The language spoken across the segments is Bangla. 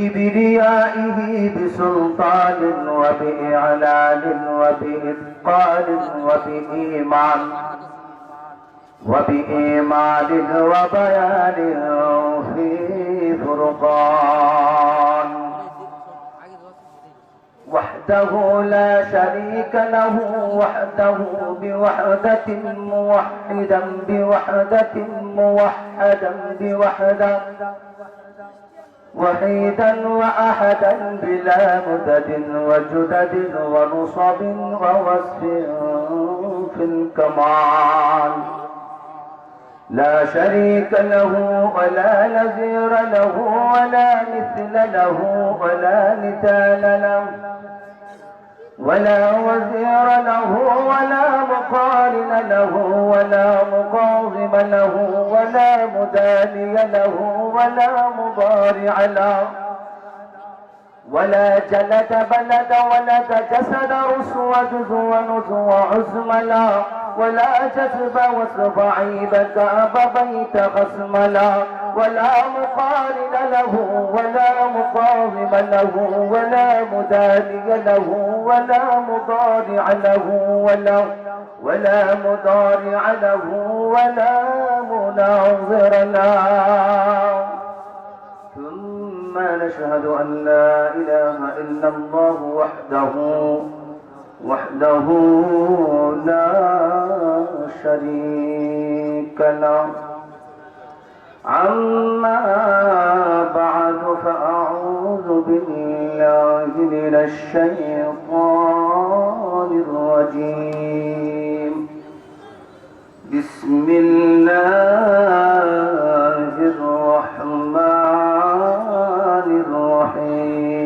بكبريائه بسلطان وبإعلان وبإثقال وبإيمان وبيان في فرقان وحده لا شريك له وحده بوحدة موحدا بوحدة موحدا بوحدة وحيدا وأحدا بلا مدد وجدد ونصب ووصف في الكمال لا شريك له ولا نظير له ولا مثل له ولا مثال له ولا وزير له ولا مقارن له ولا مقاوم له ولا مداني له ولا مضارع له ولا جلد بلد ولد جسد رسو جز ونزو عزم لا ولا جذب وصف عيبك أب بيت خصم لا ولا مقارن له ولا مقاوم له ولا مداني له ولا مضارع له ولا مضارع له ولا مناظر له ثم نشهد أن لا إله إلا الله وحده لا شريك له عما بعد فأعوذ بالله من الشيطان الرجيم بسم الله الرحمن الرحيم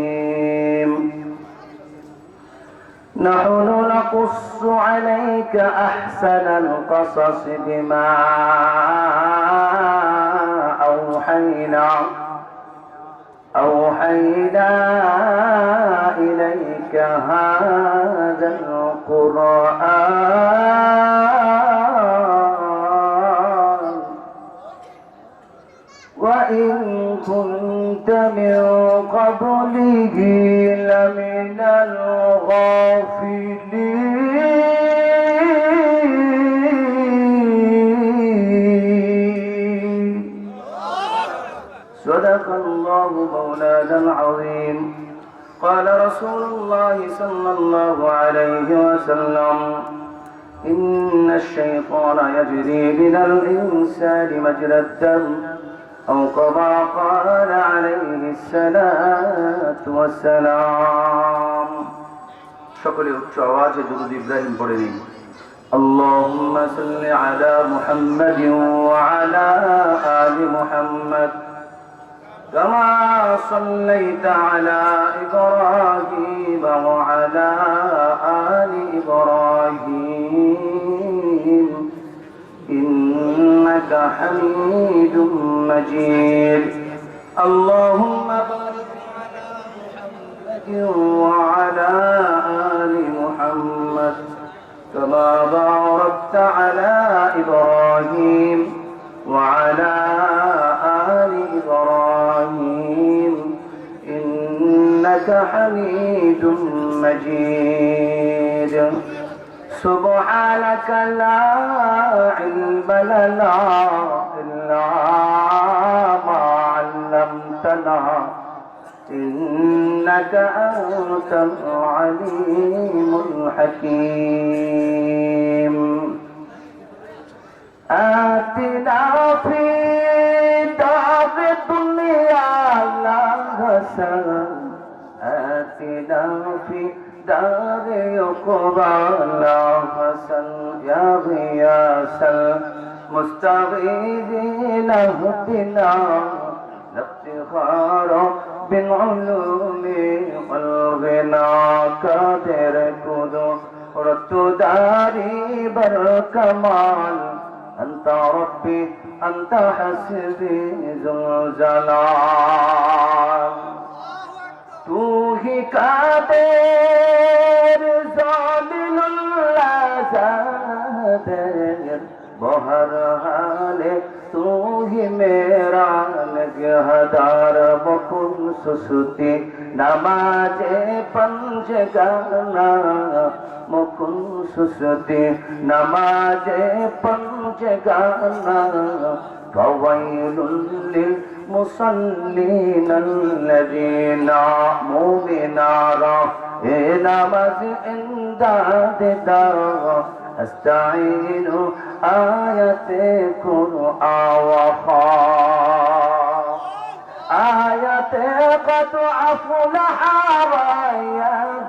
نحن نقص عليك أحسن القصص بما أوحينا إليك هذا القرآن وإن كنت من قبله لمن الغافلين صدق الله مولانا العظيم قال رسول الله صلى الله عليه وسلم إن الشيطان يجري من الإنسان مجرى الدم أو كما قال عليه الصلاة والسلام সকলে উচ্চ আওয়াজে দুরূদ ইব্রাহিম পড়ে নিন اللهم صل على محمد وعلى آل محمد كما صليت على إبراهيم وعلى آل إبراهيم إنك حميد مجيد اللهم بارك على محمد وعلى آل محمد كما باركت على إبراهيم وعلى آل إبراهيم إنك حميد مجيد سبحانك لا علم لنا إلا ما علمتنا إنك أنت العليم الحكيم آتنا في دار الدنيا لا حسن آتنا في دار يقبل حسن يا غياث المستغيثين اهدنا الافتخار بالعلوم والغنى قادر قدرت داري بالكمال أنت ربي أنت حسبي ذو الجلال तू ही कादिर ज़ालिलुल्लाज़ादिर बहर हाले तू ही मेरा हदार मुकुन सुसुती नमाजे पंजगाना मुकुन सुसुती नमाजे पंजगाना फवैलुल लिल मुसल्लीन अल्लज़ीना मुमिनारा ए नमाज इमदाद दावा أستعين آية قرآن وخاف آية قد أفلح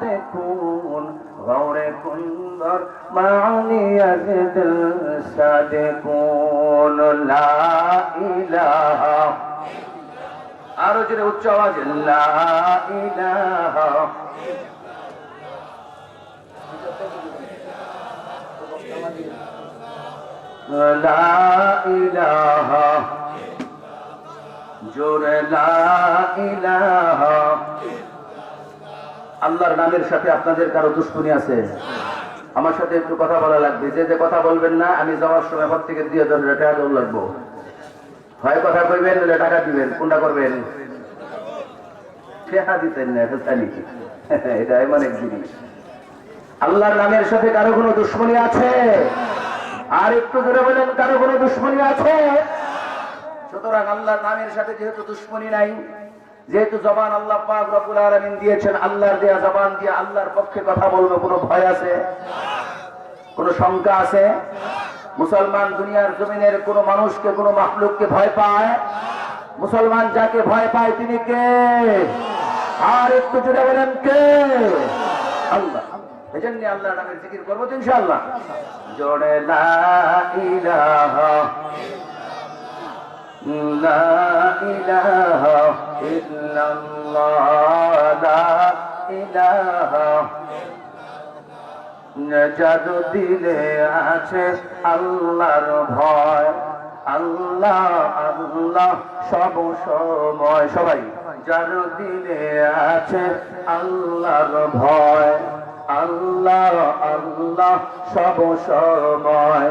ويذكرون غور كندر معني يزد الصادقون لا إله أرجو الجواز لا إله লা ইলাহা জোরে লা ইলাহা। আল্লাহর নামের সাথে আপনাদের কারো দুশ্মনী আছে? আমার সাথে একটু কথা বলা লাগবে। যে যে কথা বলবেন না আমি যাওয়ার সময় ঘর থেকে 2000 টাকা দৌড় লাগবো। হয় কথা কইবেন নাহলে টাকা দিবেন, কোনটা করবেন? টাকা দিতেন না, এটা জানি। এটা এমন এক জিনিস। আল্লাহর নামের সাথে কারো কোনো দুশ্মনী আছে? আর একটু জোরে বলেন, কারো কোনো দুশ্মনী আছে? সুতরাং আল্লাহর নামের সাথে যেহেতু দুশ্মনী নাই, যেহেতু জবান আল্লাহ পাক রব্বুল আলামিন দিয়েছেন, আল্লাহর দেয়া জবান দিয়ে আল্লাহর পক্ষে কথা বলবে, কোনো ভয় আছে? কোনো শঙ্কা আছে? মুসলমান দুনিয়ার জমিনের কোনো মানুষকে, কোনো মাখলুককে ভয় পায়? মুসলমান যাকে ভয় পায় তিনি কে? আর একটু জোরে বলেন, কে? আল্লাহ। এজন্য আল্লাহর নামের জিকির করব তো ইনশাআল্লাহ। জোরে লা ইলাহা লা ইলাহা ইল্লাল্লাহ লা ইলাহা। যার দিলে আছে আল্লাহর ভয়, আল্লাহ আল্লাহ সব সময়। সবাই যার দিলে আছে আল্লাহর ভয়, আল্লাহ আল্লাহ সব সময়।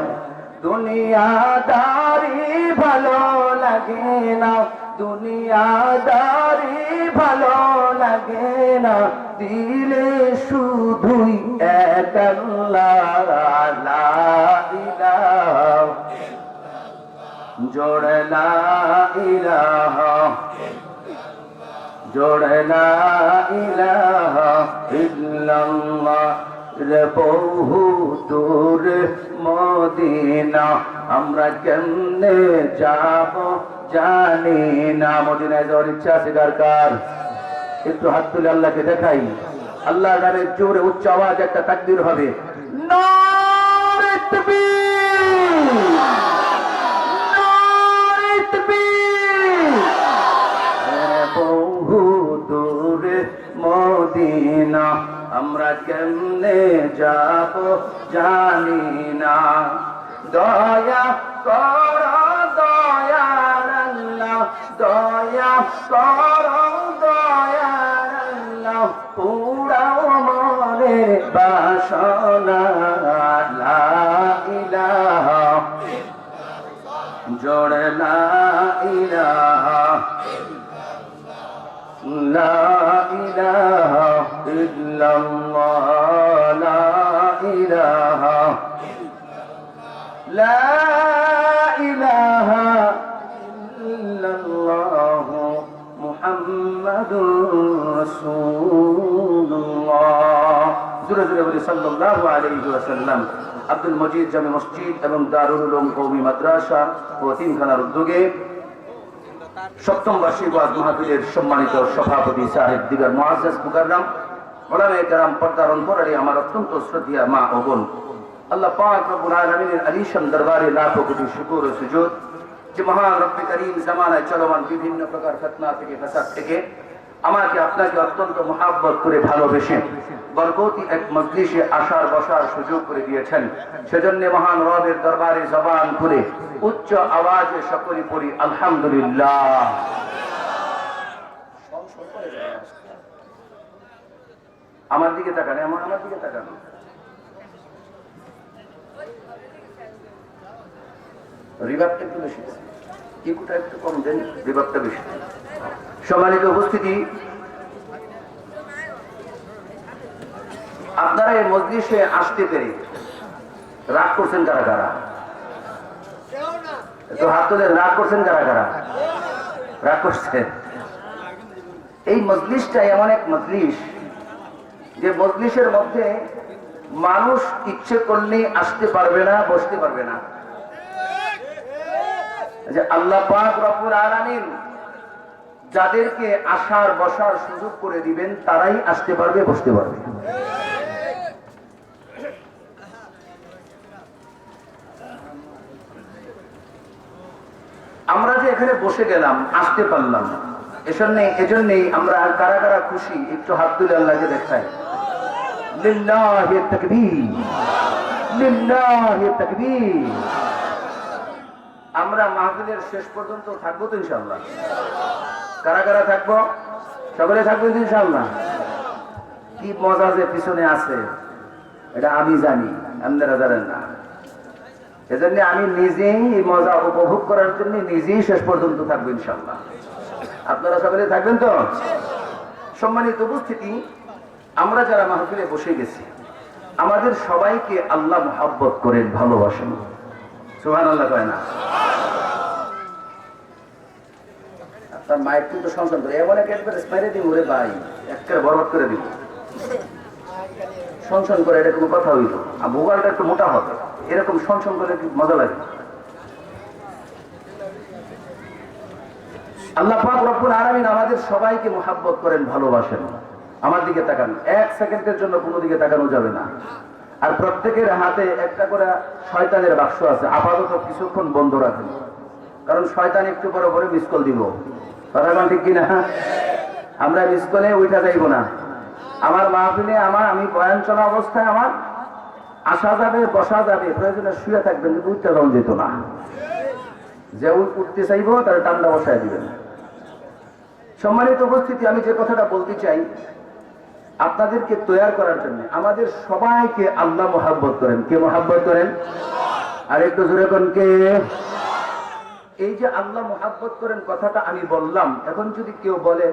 দুনিয়াদারি ভালো লাগে না, দুনিয়াদারি ভালো লাগে না, দিলে শুধুই এক আল্লাহ লা ইলাহা জোরে লা ইলাহা জোরে লা ইলাহা ইল্লাল্লাহ। রে বহু দূর মদিনা আমরা কেমনে যাব জানি না। মদিনায় যাওয়ার ইচ্ছা আছে কার কার? একটু হাত তুলে আল্লাহকে দেখাই। আল্লাহর নামে জোরে উচ্চ আওয়াজ একটা তাকবীর হবে। নারে তাকবীর, নারে তাকবীর। বহু দূরে মদিনা আমরা কেমনে যাব জানি না। দয়া কর দয়ার আল্লাহ, দয়া কর দয়ার আল্লাহ, পুরাও মনের বাসনা লা ইলাহা জোরে লা ইলাহা লা ইলাহা ইল্লাল্লাহ লা ইলাহা লা ইলাহা ইল্লাল্লাহ মুহাম্মাদুর রাসূলুল্লাহ। জোরে জোরে বলি সাল্লাল্লাহু আলাইহি ওয়াসাল্লাম। আব্দুল মজিদ জামে মসজিদ এবং দারুল উলুম কওমি মাদ্রাসা ও তিনখানার উদ্যোগে সপ্তম বার্ষিক ওয়াজ মাহফিলের সম্মানিত সভাপতি সাহেব দিগার মুআজ্জাজ মুকাররম ওলামায়ে কেরাম, পর্দার অন্তরালে আমার অত্যন্ত শ্রদ্ধেয় মা ও বোন, আল্লাহ পাক রব্বুল আলামিনের আলিশান দরবারে লাখো কোটি শুকর ও সুজুদ যে মহান রব্বে করিম জামানায় চলমান বিভিন্ন প্রকার ফিতনা থেকে, ফাসাদ থেকে আমাকে আপনাকে অত্যন্ত মহাব্বত করে ভালোবেসে বরকতি এক মজলিসে আসার বসার সুযোগ করে দিয়েছেন। সেজন্য মহান রবের দরবারে জবান করে উচ্চ আওয়াজে সকলে পড়ি আলহামদুলিল্লাহ। আমার দিকে তাকান, আমার দিকে তাকান। রিভাবটা একটু বেশি। ইকুটা একটু কম দেন, বিভাগটা বেশি। সম্মানিত উপস্থিতি, আপনারা এই মজলিসে আসতে পেরে রাগ করছেন কারা কারা? একটু হাত তুলে রাগ করছেন কারা কারা? রাগ করছেন। এই মজলিসটা এমন এক মজলিস যে মজলিসের মধ্যে মানুষ ইচ্ছে করলে আসতে পারবে না, বসতে পারবে না। যে আল্লাহ পাক রব্বুল আলামিন যাদেরকে আসার বসার সুযোগ করে দিবেন তারাই আসতে পারবে, বসতে পারবে। আমরা যে এখানে বসে গেলাম, আসতে পারলাম, এজন্যই আমরা কারা কারা খুশি একটু হাত তুলে আল্লাহকে দেখাই। লিল্লাহি তাকবীর, লিল্লাহি তাকবীর। আমরা মাহফিলের শেষ পর্যন্ত থাকবো তো ইনশাআল্লাহ? কারা কারা থাকবো? সকলে থাকবেন ইনশাআল্লাহ? কি মজা যে পিছনে আছে এটা আমি জানি, আপনারা জানেন না। এজন্য আমি নিজেই এই মজা উপভোগ করার জন্য নিজেই শেষ পর্যন্ত থাকবো ইনশাআল্লাহ। আপনারা সকলে থাকবেন তো? সম্মানিত উপস্থিতি, আমরা যারা মাহফিলে বসে গেছি আমাদের সবাইকে আল্লাহ মুহাব্বত করেন, ভালোবাসেন। সুবহানাল্লাহ কয় না? আপনার মাইক কিন্তু সংশোধন করে এমন একবার স্পাইরে দিব, ওরে ভাই একবারে বরবাদ করে দিব। সংশোধন করে এটা কোনো কথা হইল? আর ভূগোলটা একটু মোটা হবে, এরকম সংশোধন করে মজা লাগে। আল্লাহ পাক রব্বুল আলামিন আমাদের সবাইকে মুহাব্বত করেন, ভালোবাসেন। আমার দিকে তাকান, এক সেকেন্ডের জন্য কোনো দিকে তাকানো যাবে না। আর প্রত্যেকের হাতে একটা করে শয়তানের বাক্স আছে, আপাতত কিছুক্ষণ বন্ধ রাখেন, কারণ শয়তান একটু পরে পরে মিস কল দিব। কথা বলেন ঠিক কিনা? আমরা মিস কলে উঠা যাইব না। আমার মাহফিলে আমি বয়ান চলা অবস্থায় আমার আসা যাবে, বসা যাবে, প্রয়োজনে শুয়ে থাকবেন, কিন্তু উঠতে যাওয়া যেত না। যে উঠতে চাইবো তার টান্ডা বসায় দিবেন। সম্মানিত উপস্থিতি, আমি যে কথাটা বলতে চাই, আপনাদেরকে তৈরি করার জন্য আমাদের সবাইকে আল্লাহ মুহাব্বত করেন। কে মুহাব্বত করেন? আর একটু জোরে কোন কে? এই যে আল্লাহ মুহাব্বত করেন কথাটা আমি বললাম, এখন যদি কেউ বলে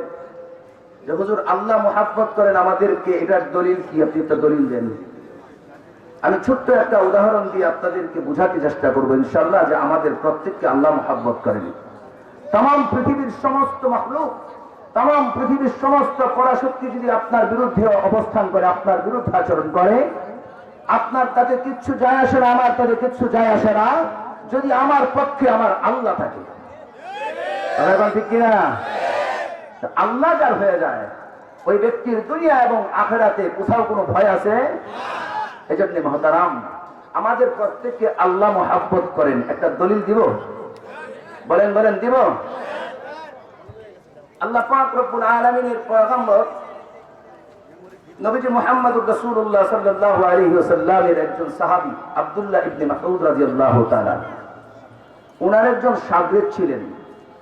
যে হুজুর আল্লাহ মুহাব্বত করেন আমাদেরকে, এটার দলিল কি? আপনি একটা দলিল দেন। আমি ছোট্ট একটা উদাহরণ দিয়ে আপনাদেরকে বুঝাতে চেষ্টা করবো ইনশাআল্লাহ, যে আমাদের প্রত্যেককে আল্লাহ মুহাব্বত করেন। তাম পৃথিবীর সমস্ত মাখলুক, তাম পৃথিবীর সমস্ত পরাশক্তি যদি আপনার বিরুদ্ধে অবস্থান করে, আপনার বিরুদ্ধে আচরণ করে, আপনার তাতে কিচ্ছু যায় আসে না, আমার তাতে কিচ্ছু যায় আসে না, যদি আমার পক্ষে আমার আল্লাহ থাকে। ঠিক কিনা? আল্লাহ যার হয়ে যায় ওই ব্যক্তির দুনিয়া এবং আখিরাতে কোথাও কোনো ভয় আছে? এই জন্য মহতারাম, আমাদের প্রত্যেককে আল্লাহ মুহাব্বত করেন। একটা দলিল দিব? বলেন বলেন, দিব? আল্লাহ পাক রব্বুল আলামিনের পয়গম্বর নবীজি মুহাম্মদুর রাসূলুল্লাহ সাল্লাল্লাহু আলাইহি ওয়াসাল্লামের একজন সাহাবী আব্দুল্লাহ ইবনে মাসউদ রাদিয়াল্লাহু তাআলা, ওনার একজন শাগির্দ ছিলেন।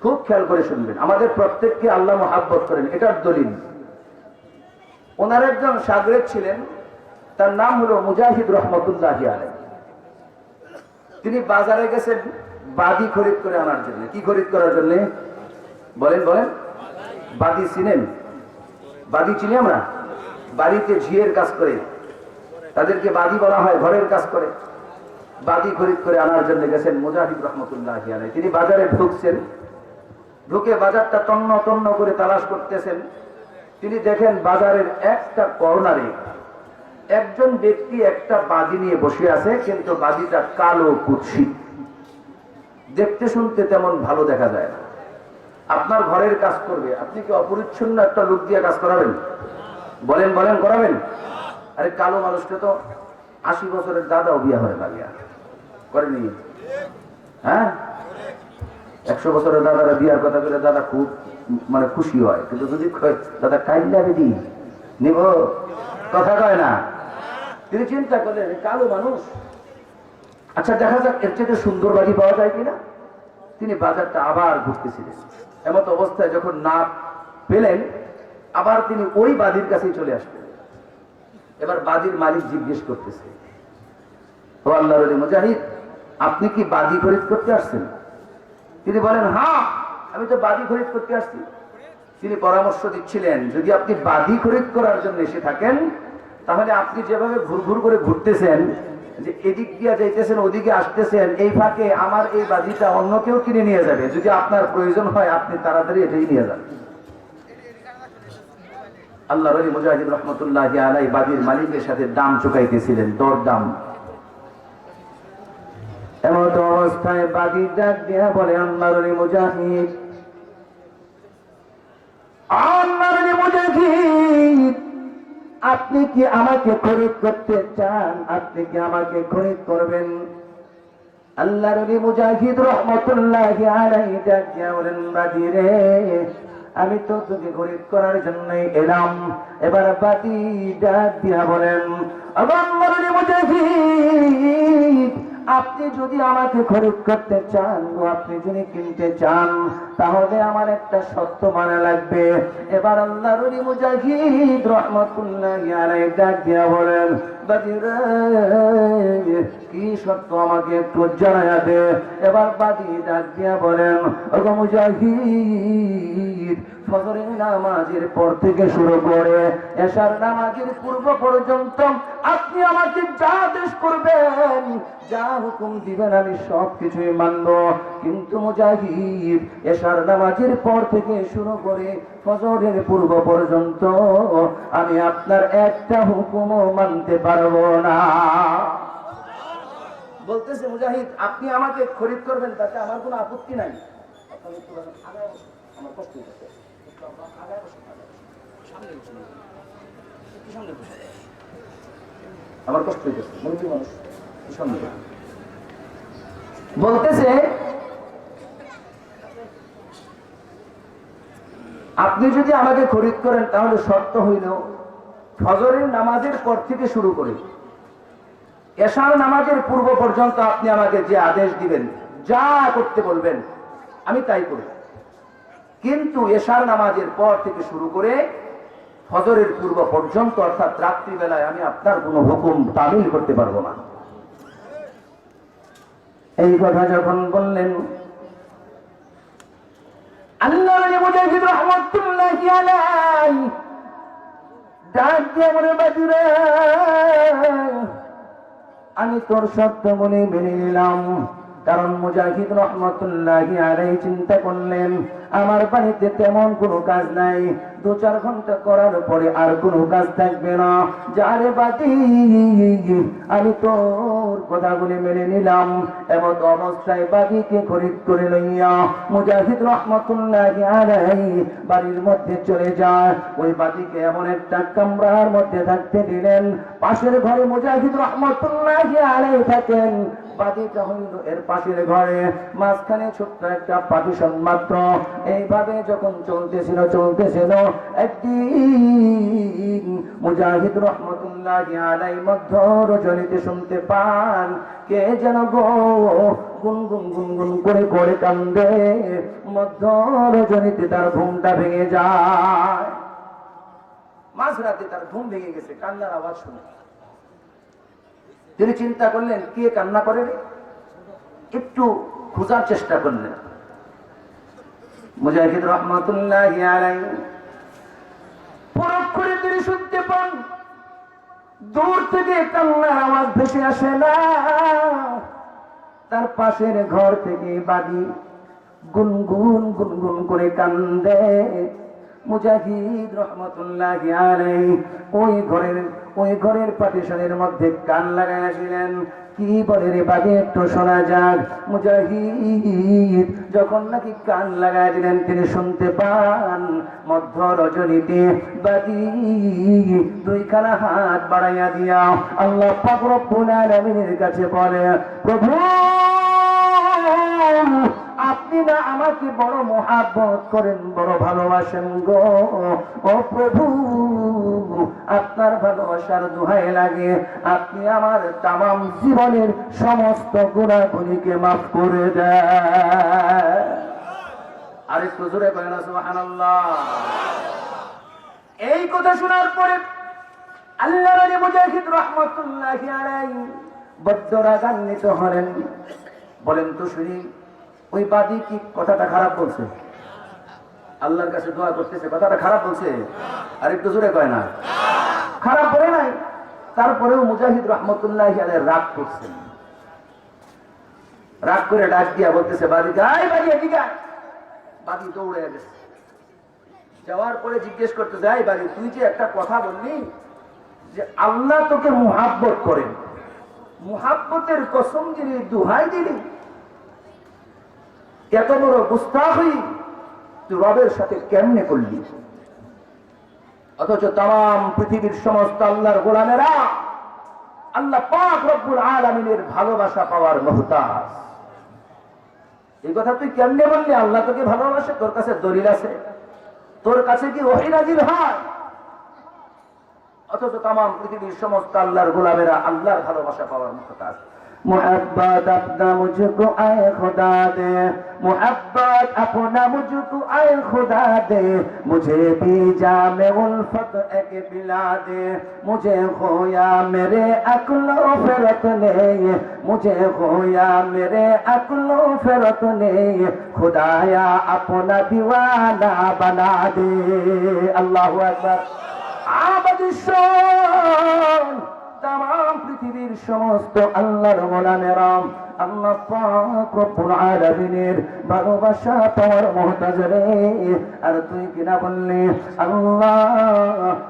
খুব খেয়াল করে শুনবেন, আমাদের প্রত্যেককে আল্লাহ মুহাব্বত করেন এটার দলিল। ওনার একজন শাগির্দ ছিলেন, তার নাম হলো মুজাহিদ রহমতুল্লাহি আলাইহি। তিনি বাজারে গেছেন বাদি খরিদ করে আনার জন্য। কি খরিদ করার জন্য? বলেন বলেন। বাদি চিনেন? বাদি চিনি আমরা? বাড়িতে ঝিয়ের কাজ করে তাদেরকে বাদি বলা হয়, ঘরের কাজ করে। বাদি খরিদ করে আনার জন্য গেছেন মুজাহিদ রহমতুল্লাহি আলাইহি। তিনি বাজারে ঢুকছেন, ঢুকে বাজারটা তন্ন তন্ন করে তালাশ করতেছেন। তিনি দেখেন বাজারের একটা কর্নারে একজন ব্যক্তি একটা বাদি নিয়ে বসে আছে, কিন্তু বাদিটা কালো কুৎসিত, দেখতে শুনতে তেমন ভালো দেখা যায় না। আপনার ঘরের কাজ করবে, আপনি কি অপরিচ্ছন্ন একটা লোক দিয়ে কাজ করাবেন? বলেন বলেন, করাবেন? আরে কালো মানুষকে তো 80 বছরের দাদাও বিয়া হয় লাগিয়া করেনি। হ্যাঁ, 100 বছরের দাদারা বিয়ার কথা বলে দাদা খুব খুশি হয়, কিন্তু যদি দাদা কাইল্লা বেদি নিব, কথা কয় না। তিনি চিন্তা করলেন কালো মানুষ, আচ্ছা দেখা যাক এর চেয়ে সুন্দর বাড়ি পাওয়া যায় কিনা। তিনি বাজারটা আবার ঘুরতেছিলেন। এমত অবস্থায় যখন না পেলেন, আবার তিনি ওই বাদির কাছেই চলে আসলেন। এবার বাদির মালিক জিজ্ঞেস করতেছে, ও আল্লাহর ওলি মুজাহিদ, আপনি কি বাদি খরিদ করতে আসছেন? তিনি বলেন, হ্যাঁ আমি তো বাদি খরিদ করতে আসছি। তিনি পরামর্শ দিচ্ছিলেন, যদি আপনি বাদি খরিদ করার জন্য এসে থাকেন, তাহলে আপনি যেভাবে ঘুরঘুর করে ঘুরতেছেন, যে এদিক দিয়ে যাইতেছেন ওদিকে আসতেছেন, এই ফাঁকে আমার এই বাদিটা অন্য কেউ কিনে নিয়ে যাবে। যদি আপনার প্রয়োজন হয় আপনি তাড়াতাড়ি এটাই নিয়ে যান। আল্লাহ ওলি মুজাহিদ রহমতুল্লাহি আলাইহি বাদির মালিকের সাথে দাম চুকাইতেছিলেন, দর দাম। এমন অবস্থায় বাদি ডাক দিয়া বলে, আল্লাহর ওলি মুজাহিদ, আল্লাহর ওলি মুজাহিদ, আপনি কি আমাকে খরিদ করতে চান? আপনি কি আমাকে খরিদ করবেন? আল্লাহর ওলি মুজাহিদ রহমতুল্লাহি আলাইহি ডাক দিয়া বলেন, বাদি রে, আমি তো তোকে খরিদ করার জন্যই এলাম। এবার বাদি ডাক দিয়া বলেন, আল্লাহর ওলি মুজাহিদ, আপনি যদি আমাকে খরিদ করতে চান, আপনি যদি কিনতে চান, তাহলে আমার একটা শর্ত মানা লাগবে। এবার আল্লাহর ওলি মুজাহিদ রাহমাতুল্লাহি আলাইহি ডাক দিয়া বলেন, বাদি রে, কি শর্ত আমাকে একটু জানায়া দে। এবার বাদি ডাক দিয়া বলেন, ওগো মুজাহিদ, ফজরের নামাজের পর থেকে শুরু করে এশার নামাজের পূর্ব পর্যন্ত আপনি আমাকে যা আদেশ করবেন, যা হুকুম দিবেন, আমি সব কিছুই মানব। কিন্তু মুজাহিদ, এশার নামাজের পর থেকে শুরু করে ফজরের পূর্ব পর্যন্ত আমি আপনার একটা হুকুমও মানতে পারবো না। বলতেছে মুজাহিদ, আপনি আমাকে খরিদ করবেন, তাতে আমার কোনো আপত্তি নাই। আমার কষ্ট হচ্ছে, আমার কষ্ট হইতেছে, মানুষ বলতেছে, আপনি যদি আমাকে খরিদ করেন, তাহলে শর্ত হইল ফজরের নামাজের পর থেকে শুরু করে এশার নামাজের পূর্ব পর্যন্ত আপনি আমাকে যে আদেশ দিবেন, যা করতে বলবেন, আমি তাই করব। কিন্তু এশার নামাজের পর থেকে শুরু করে ফজরের পূর্ব পর্যন্ত, অর্থাৎ রাত্রিবেলায়, আমি আপনার কোনো হুকুম তামিল করতে পারবো না। এই কথা যখন বললেন, আল্লাহর ওলি মুজাহিদ রাহমাতুল্লাহি আলাইহি ডাক দিয়ে বলে, বাদি রে, আমি তোর শর্ত মেনে নিলাম। কারণ মুজাহিদ রহমতুল্লাহি আলাইহি চিন্তা করলেন, আমার বাড়িতে তেমন কোনো কাজ নাই, 2-4 ঘন্টা করার পরে আর কোনো কাজ থাকবে না। যারে বাদি, আমি তোর কথাগুলি মেনে নিলাম। এমন অবস্থায় বাদিকে খরিদ করে লইয়া মুজাহিদ রহমতুল্লাহি আলাইহি বাড়ির মধ্যে চলে যায়। ওই বাদিকে এমন একটা কামরার মধ্যে থাকতে দিলেন, পাশের ঘরে মুজাহিদ রহমতুল্লাহি আলাইহি থাকেন। বাদিটা হইল এর পাশের ঘরে, মাঝখানে ছোট্ট একটা পার্টিশন মাত্র। এইভাবে যখন চলতেছিল একদিন মুজাহিদ রহমতুল্লাহি আলাইহি মধ্য রজনীতে শুনতে পান, কে যেন গো গুনগুন গুনগুন করে করে কান্দে। মধ্য রজনীতে তার ঘুমটা ভেঙে যায়, মাঝরাতে তার ঘুম ভেঙে গেছে কান্নার আওয়াজ শুনে। তিনি চিন্তা করলেন, কে কান্না করে, একটু খোঁজার চেষ্টা করলেন। মুজাহিদ রহমতুল্লাহি আলাইহি পরখ করে তিনি শুনতে পান, দূর থেকে কান্নার আওয়াজ ভেসে আসে না, তার পাশের ঘর থেকে বাদি গুনগুন গুনগুন করে কান্দে। মুজাহিদ রহমতুল্লাহি আলাইহি ওই ঘরের পার্টিশনের মধ্যে কান লাগাইছিলেন। কি বলে রে বাদি, একটু শোনা যাক। মুজাহিদ যখন নাকি কান লাগাই দিলেন, তিনি শুনতে পান মধ্য রজনীতে বাদি 2খানা হাত বাড়াইয়া দিয়া আল্লাহ পাক রব্বুল আলামিনের কাছে বলে, প্রভু, আপনি না আমাকে বড় মহাব্বত করেন, বড় ভালোবাসেন গো। ও প্রভু, আপনার ভালোবাসার দোহাই লাগে, আপনি আমার তামাম জীবনের সমস্ত গুনাহগুলিকে মাফ করে দেন। আর একটু জোরে বলেন সুবহানাল্লাহ। এই কথা শোনার পরে আল্লাহর ওলি মুজাহিদ রাহমাতুল্লাহি আলাইহি বড্ড রাগান্বিত হলেন। বলেন তো শুনি, ওই বাদী কি কথাটা খারাপ বলছে? আল্লাহর কাছে দোয়া করতেছে, কথাটা খারাপ বলছে? আর একটু জোরে কয় না, খারাপ বলে নাই। তারপরেও মুজাহিদ রহমতুল্লাহি আলাইহি রাগ করছেন। রাগ করে ডাক দিয়া বলতেছে বাদীকে, আয় বাদী এদিকে আয়। বাদী দৌড়ে গেছে। যাওয়ার পরে জিজ্ঞেস করতে যাই, বাদী তুই যে একটা কথা বললি যে আল্লাহ তোকে মুহাব্বত করেন, মুহাব্বতের কসম দিলি, দুহাই দিলি, এত বড় গুস্তাখি তুই রবের সাথে কেমনে করলি? অথচ তাম পৃথিবীর সমস্ত আল্লাহর গোলামেরা আল্লাহ পাক রব্বুল আলামিনের ভালোবাসা পাওয়ার মুহতাজ। এই কথা তুই কেমনে বললি আল্লাহ তোকে ভালোবাসে? তোর কাছে দলিল আছে? তোর কাছে কি ওহী নাযিল হয়? অথচ তাম পৃথিবীর সমস্ত আল্লাহর গোলামেরা আল্লাহর ভালোবাসা পাওয়ার মুহতাজ। मोहब्बत अपना मुझको आए खुदा दे, मोहब्बत अपना मुझको आए खुदा दे, मुझे भी जामे उल्फत एक पिला दे, मुझे खोया मेरे अक्लो फिरत ने, मुझे खोया मेरे अक्लो फिरत ने, खुदाया अपना दीवाना बना दे। अल्लाहु अकबर। आबादिशन তাম পৃথিবীর সমস্ত আল্লাহর গোলামেরা আল্লাহ পাক রব্বুল আলামিনের ভালোবাসা পাওয়ার মুহতাজ রে। আর তুই কিনা বললি আল্লাহ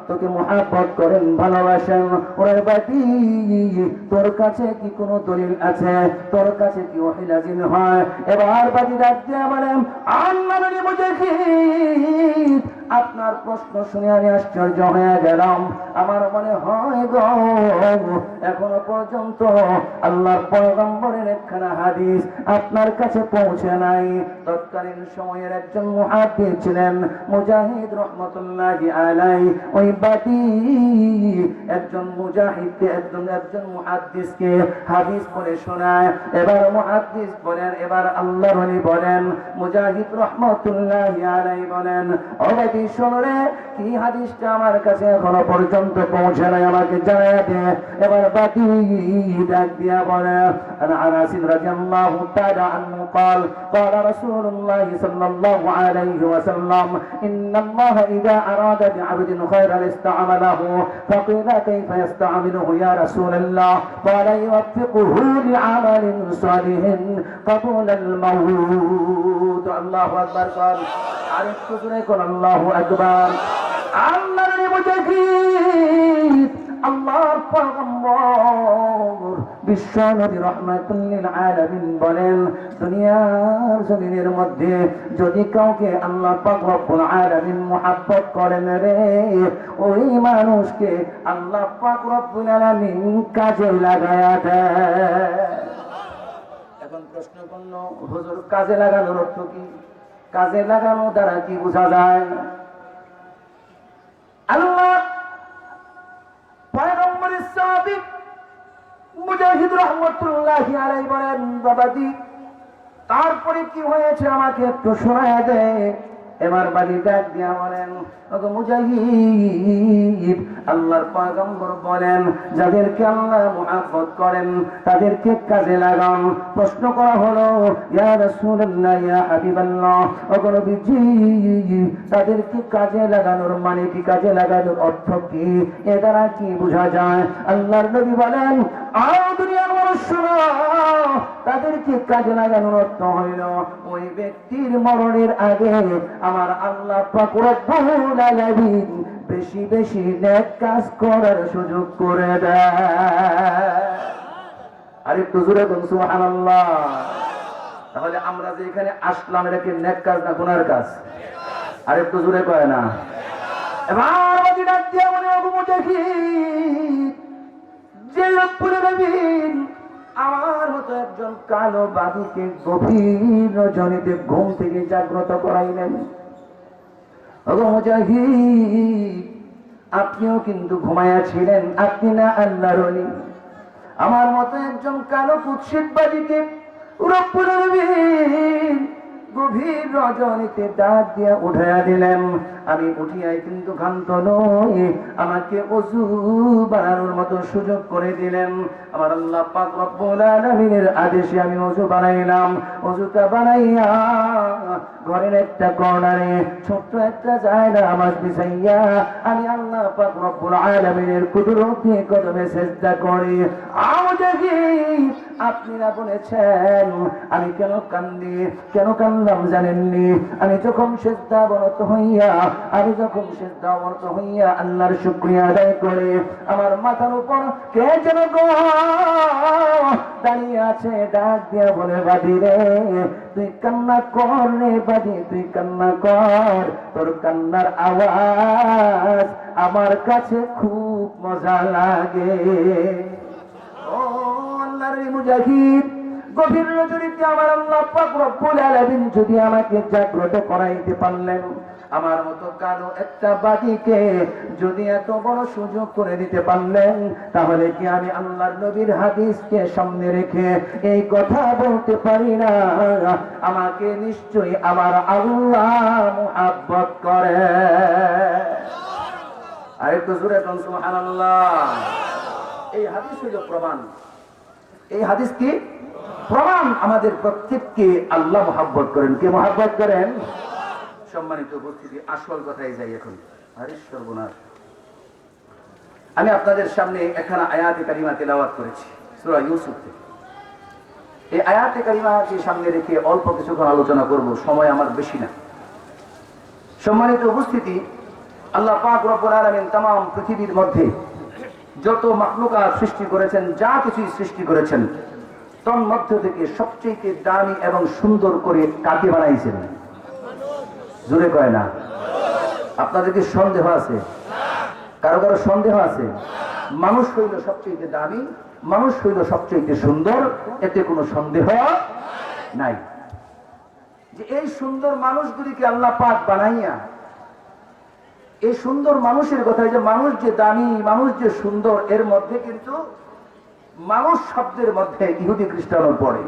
তোকে মুহাব্বত করেন, ভালোবাসেন। ওরে বাদী তোর কাছে কি কোনো দলিল আছে? তোর কাছে কি ওহী নাযিল হয়? এবার বাদী ডাক দিয়ে বলেন, আল্লাহ নবী মুজাহিদ আপনার প্রশ্ন শুনে আমি আশ্চর্য হয়ে গেলাম। আমার মনে হয় গো এখনো পর্যন্ত আল্লাহর পয়গম্বরের একখানা হাদিস আপনার কাছে পৌঁছে নাই। তৎকালীন সময়ের একজন মুহাদ্দিস ছিলেন মুজাহিদ রহমতুল্লাহি আলাইহি। ওই বাদী একজন মুজাহিদকে একজন মুহাদ্দিসকে হাদিস পড়ে শোনায়। এবার মুহাদ্দিস বলেন, এবার আল্লাহর ওলি বলেন, মুজাহিদ রহমতুল্লাহি আলাইহি বলেন, ও বাদী শোনো রে, কি হাদিসটা আমার কাছে এখনো পর্যন্ত পৌঁছে নাই, আমাকে জানায় দে। এবার বাদী ডাক দিয়া বলে, আনাস রাদিয়াল্লাহু তাআলা আনহু قال قال رسول الله صلى الله عليه وسلم ان الله اذا اراد بعبد خيرا استعمله فقيل كيف يستعمله يا رسول الله قال يوفقه لعمل صالح قبل الموت الله اكبر قال عرفت ذلك الله اكبر আল্লাহর মুজাহিদ আল্লাহর পয়গম্বর বিশ্ব নবী রাহমাতুল লিল আলামিন বলেন, দুনিয়ার জমিনের মধ্যে যদি কাউকে আল্লাহ পাক রব্বুল আলামিন মুহাব্বত করেন রে, ওই মানুষকে আল্লাহ পাক রব্বুল আলামিন কাজে লাগায়া দেয়। এখন প্রশ্ন করল, হুজুর কাজে লাগানোর অর্থ কি? কাজে লাগানো দ্বারা কি বোঝা যায়? আল্লাহ পয়গম্বরের সাহাবী মুজাহিদ রাহমাতুল্লাহি আলাইহি বলেন, বাবাজি তারপরে কি হয়েছে আমাকে একটু শোনায় দে। এবার বাদী ডাক দিয়া বলেন, ওগো মুজাহিদ আল্লাহর পয়গম্বর বলেন, যাদেরকে আল্লাহ মুহাব্বত করেন তাদেরকে কাজে লাগান। প্রশ্ন করা হলো, ইয়া রাসূলুল্লাহ ইয়া হাবিবাল্লাহ, ওগো নবীজি তাদেরকে কাজে লাগানোর মানে কি? কাজে লাগানোর অর্থ কি? এ দ্বারা কি বোঝা যায়? আল্লাহর নবী বলেন, আও দুনিয়ার মানুষরা, তাদেরকে কাজে লাগানোর অর্থ হইল ওই ব্যক্তির মরণের আগে আমার আল্লাহ পাক রব্বুল আলামিন বেশি বেশি নেক কাজ করার সুযোগ করে দেয়। আর একটু জোরে বলুন সুবহানাল্লাহ। তাহলে আমরা যে এখানে আসলাম এটা কি নেক কাজ না গুনার কাজ? আর একটু জোরে কয় না। এবার বাদী ডাক দিয়া বলে, ওগো মুজাহিদ, যে রব্বুল আলামিন আমার মতো একজন কালো বাদীকে গভীর রজনীতে ঘুম থেকে জাগ্রত করাইলেন, ওগো মুজাহিদ আপনিও কিন্তু ঘুমায়া ছিলেন, আপনি না আল্লাহর ওলি। আমার মতো একজন কালো কুৎসিত বাদীকে রব্বুল আলামিন গভীর রজনীতে ডাক দিয়ে উঠাইয়া দিলেন। আমি উঠিয়াই কিন্তু ক্ষান্ত নই, আমাকে ওযু বানানোর মতো সুযোগ করে দিলেন। আমার আল্লাহ পাক রব্বুল আলামিনের আদেশে আমি ওযু বানাইলাম। ওযুটা বানাইয়া ঘরের একটা কর্নারে ছোট্ট একটা জায়গা নামাজ বিছাইয়া আমি আল্লাহ পাক রব্বুল আলামিনের কুদরতি কদমে সিজদা করি। আপনি না বলেছেন আমি কেন কান্দি, কেন কান্দাম জানেননি? আমি যখন সিজদাবরত হইয়া আল্লাহর শুকরিয়া আদায় করে আমার মাথার উপর কে যেন গো দাঁড়িয়ে আছে, ডাক দিয়া বলে বাদি রে তুই কান্না কর রে বাদি, তুই কান্না কর, তোর কান্নার আওয়াজ আমার কাছে খুব মজা লাগে। ও আল্লাহর মুজাহিদ, গভীর রজনীতে আমার আল্লাহ পাক রব্বুল আলামিন যদি আমাকে জাগ্রত করাইতে পারলেন, আমার মতো কালো একটা বাদীকে যদি এত বড় সুযোগ করে দিতে পারলেন, তাহলে কি আমি আল্লাহর নবীর হাদিসকে সামনে রেখে এই কথা বলতে পারি না? আমাকে নিশ্চয়ই আমার আল্লাহ মুহাব্বত করে। আরেকটু জোরে কোন সুবহানাল্লাহ। এই হাদিস হলো প্রমাণ। এই হাদিস কি প্রমাণ? আমাদের প্রত্যেককে আল্লাহ মুহাব্বত করেন। কে মুহাব্বত করেন? সম্মানিত উপস্থিতি, আসল কথাই যাই এখন। আরে সর্বনাশ, আমি আপনাদের সামনে একখানা আয়াতে কারিমা তেলাওয়াত করেছি সূরা ইউসুফ থেকে। এই আয়াতে কারিমাকে সামনে রেখে অল্প কিছুক্ষণ আলোচনা করব, সময় আমার বেশি না। সম্মানিত উপস্থিতি, আল্লাহ পাক রব্বুল আলামিন तमाम পৃথিবীর মধ্যে যত মাখলুকাত সৃষ্টি করেছেন, যা কিছু সৃষ্টি করেছেন, তন মধ্য থেকে সবচেয়ে দামি এবং সুন্দর করে কাকে বানাইছেন? জোরে কয় না। আপনাদের কি সন্দেহ আছে? কারো কারো সন্দেহ আছে? মানুষ হইল সবচেয়ে দামি, মানুষ হইল সবচেয়ে সুন্দর, এতে কোনো সন্দেহ নাই। যে এই সুন্দর মানুষগুলিকে আল্লাহ পাক বানাইয়া, এই সুন্দর মানুষের কথা, যে মানুষ যে দামি, মানুষ যে সুন্দর, এর মধ্যে কিন্তু মানুষ শব্দের মধ্যে ইহুদি খ্রিস্টানও পড়ে।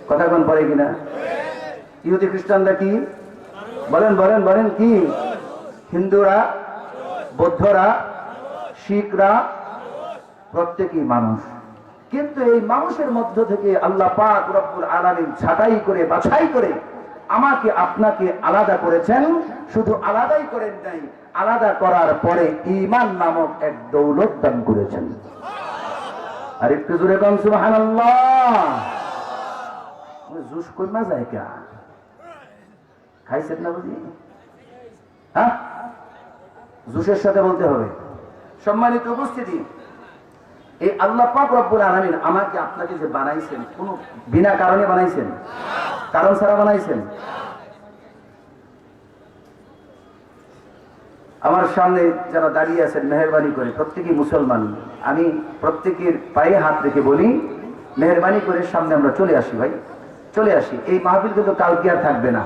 কথা কোন পড়ে কিনা? ইহুদি খ্রিস্টানরা কি বলেন বলেন বলেন কি? হিন্দুরা, বৌদ্ধরা, শিখরা প্রত্যেকই মানুষ। কিন্তু এই মানুষের মধ্য থেকে আল্লাহ পাক রব্বুল আলামিন ছাঁটাই করে, বাছাই করে আমাকে আপনাকে আলাদা করেছেন। শুধু আলাদাই করেন নাই, আলাদা করার পরে ঈমান নামক এক দৌলত দান করেছেন। আর একটু জোরে কম সুবহানাল্লাহ। জুস কই না যায় কে? খাইছেন না বুঝি? হ্যাঁ, জুসের সাথে বলতে হবে। সম্মানিত উপস্থিতি, এই আল্লাহ পাক রব্বুল আলামিন আমাকে আপনাকে যে বানাইছেন, কোনো বিনা কারণে বানাইছেন? কারণ ছাড়া বানাইছেন? আমার সামনে যারা দাঁড়িয়ে আছেন, মেহেরবানি করে, প্রত্যেকেই মুসলমান। আমি প্রত্যেকের পায়ে হাত রেখে বলি, মেহেরবানি করে সামনে আমরা চলে আসি ভাই, চলে আসি। এই মাহফিল কিন্তু কালকে আর থাকবে না,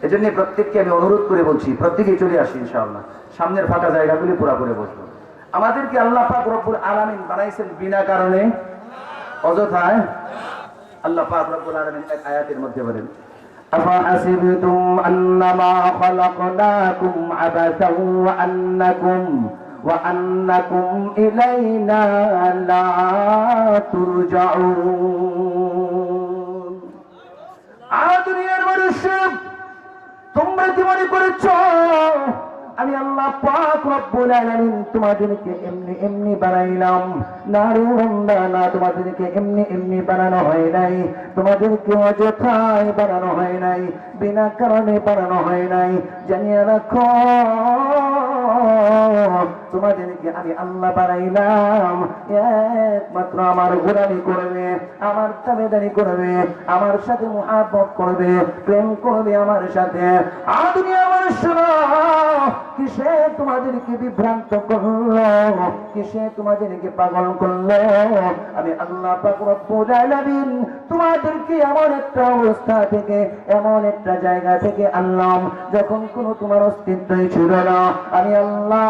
এজন্য প্রত্যেককে আমি অনুরোধ করে বলছি, প্রত্যেকেই চলে আসি ইনশাআল্লাহ। সামনের ফাঁকা জায়গাগুলি পুরা করে বসবো। আমাদেরকে আল্লাহ পাক রব্বুল আলামিন বানাইছেন বিনা কারণে, অযথায়। আল্লাহ পাক রব্বুল আলামিন এক আয়াতের মধ্যে বলেন, আফাহাসিবতুম আন্নামা খালাকনাকুম আবাসাও ওয়া আন্নাকুম ইলাইনা লা তুরজাউন। দুনিয়ার মানুষ, তোমরা কি মনে করেছো আমি আল্লাহ পাক রব্বুল আলামিন তোমাদেরকে এমনি এমনি বানাইলাম? না রে বান্দা, না, তোমাদেরকে এমনি এমনি বানানো হয় নাই, তোমাদেরকে অযথায় বানানো হয় নাই, বিনা কারণে বানানো হয় নাই। জানিয়ে রাখো, তোমাদেরকে আমি আল্লাহ বানাইলাম একমাত্র আমার গোলামি করবে, আমার তাবেদারি করবে, আমার সাথে মুহাব্বত করবে, প্রেম করবে আমার সাথে। দুনিয়ার শোনো, কিসে তোমাদেরকে বিভ্রান্ত করলো, কিসে তোমাদেরকে পাগল করলো? আমি আল্লাহ পাক রব্বুল আলামিন তোমাদেরকে এমন একটা অবস্থা থেকে, এমন একটা জায়গা থেকে আনলাম যখন কোনো তোমার অস্তিত্বই ছিল না। আমি আল্লাহ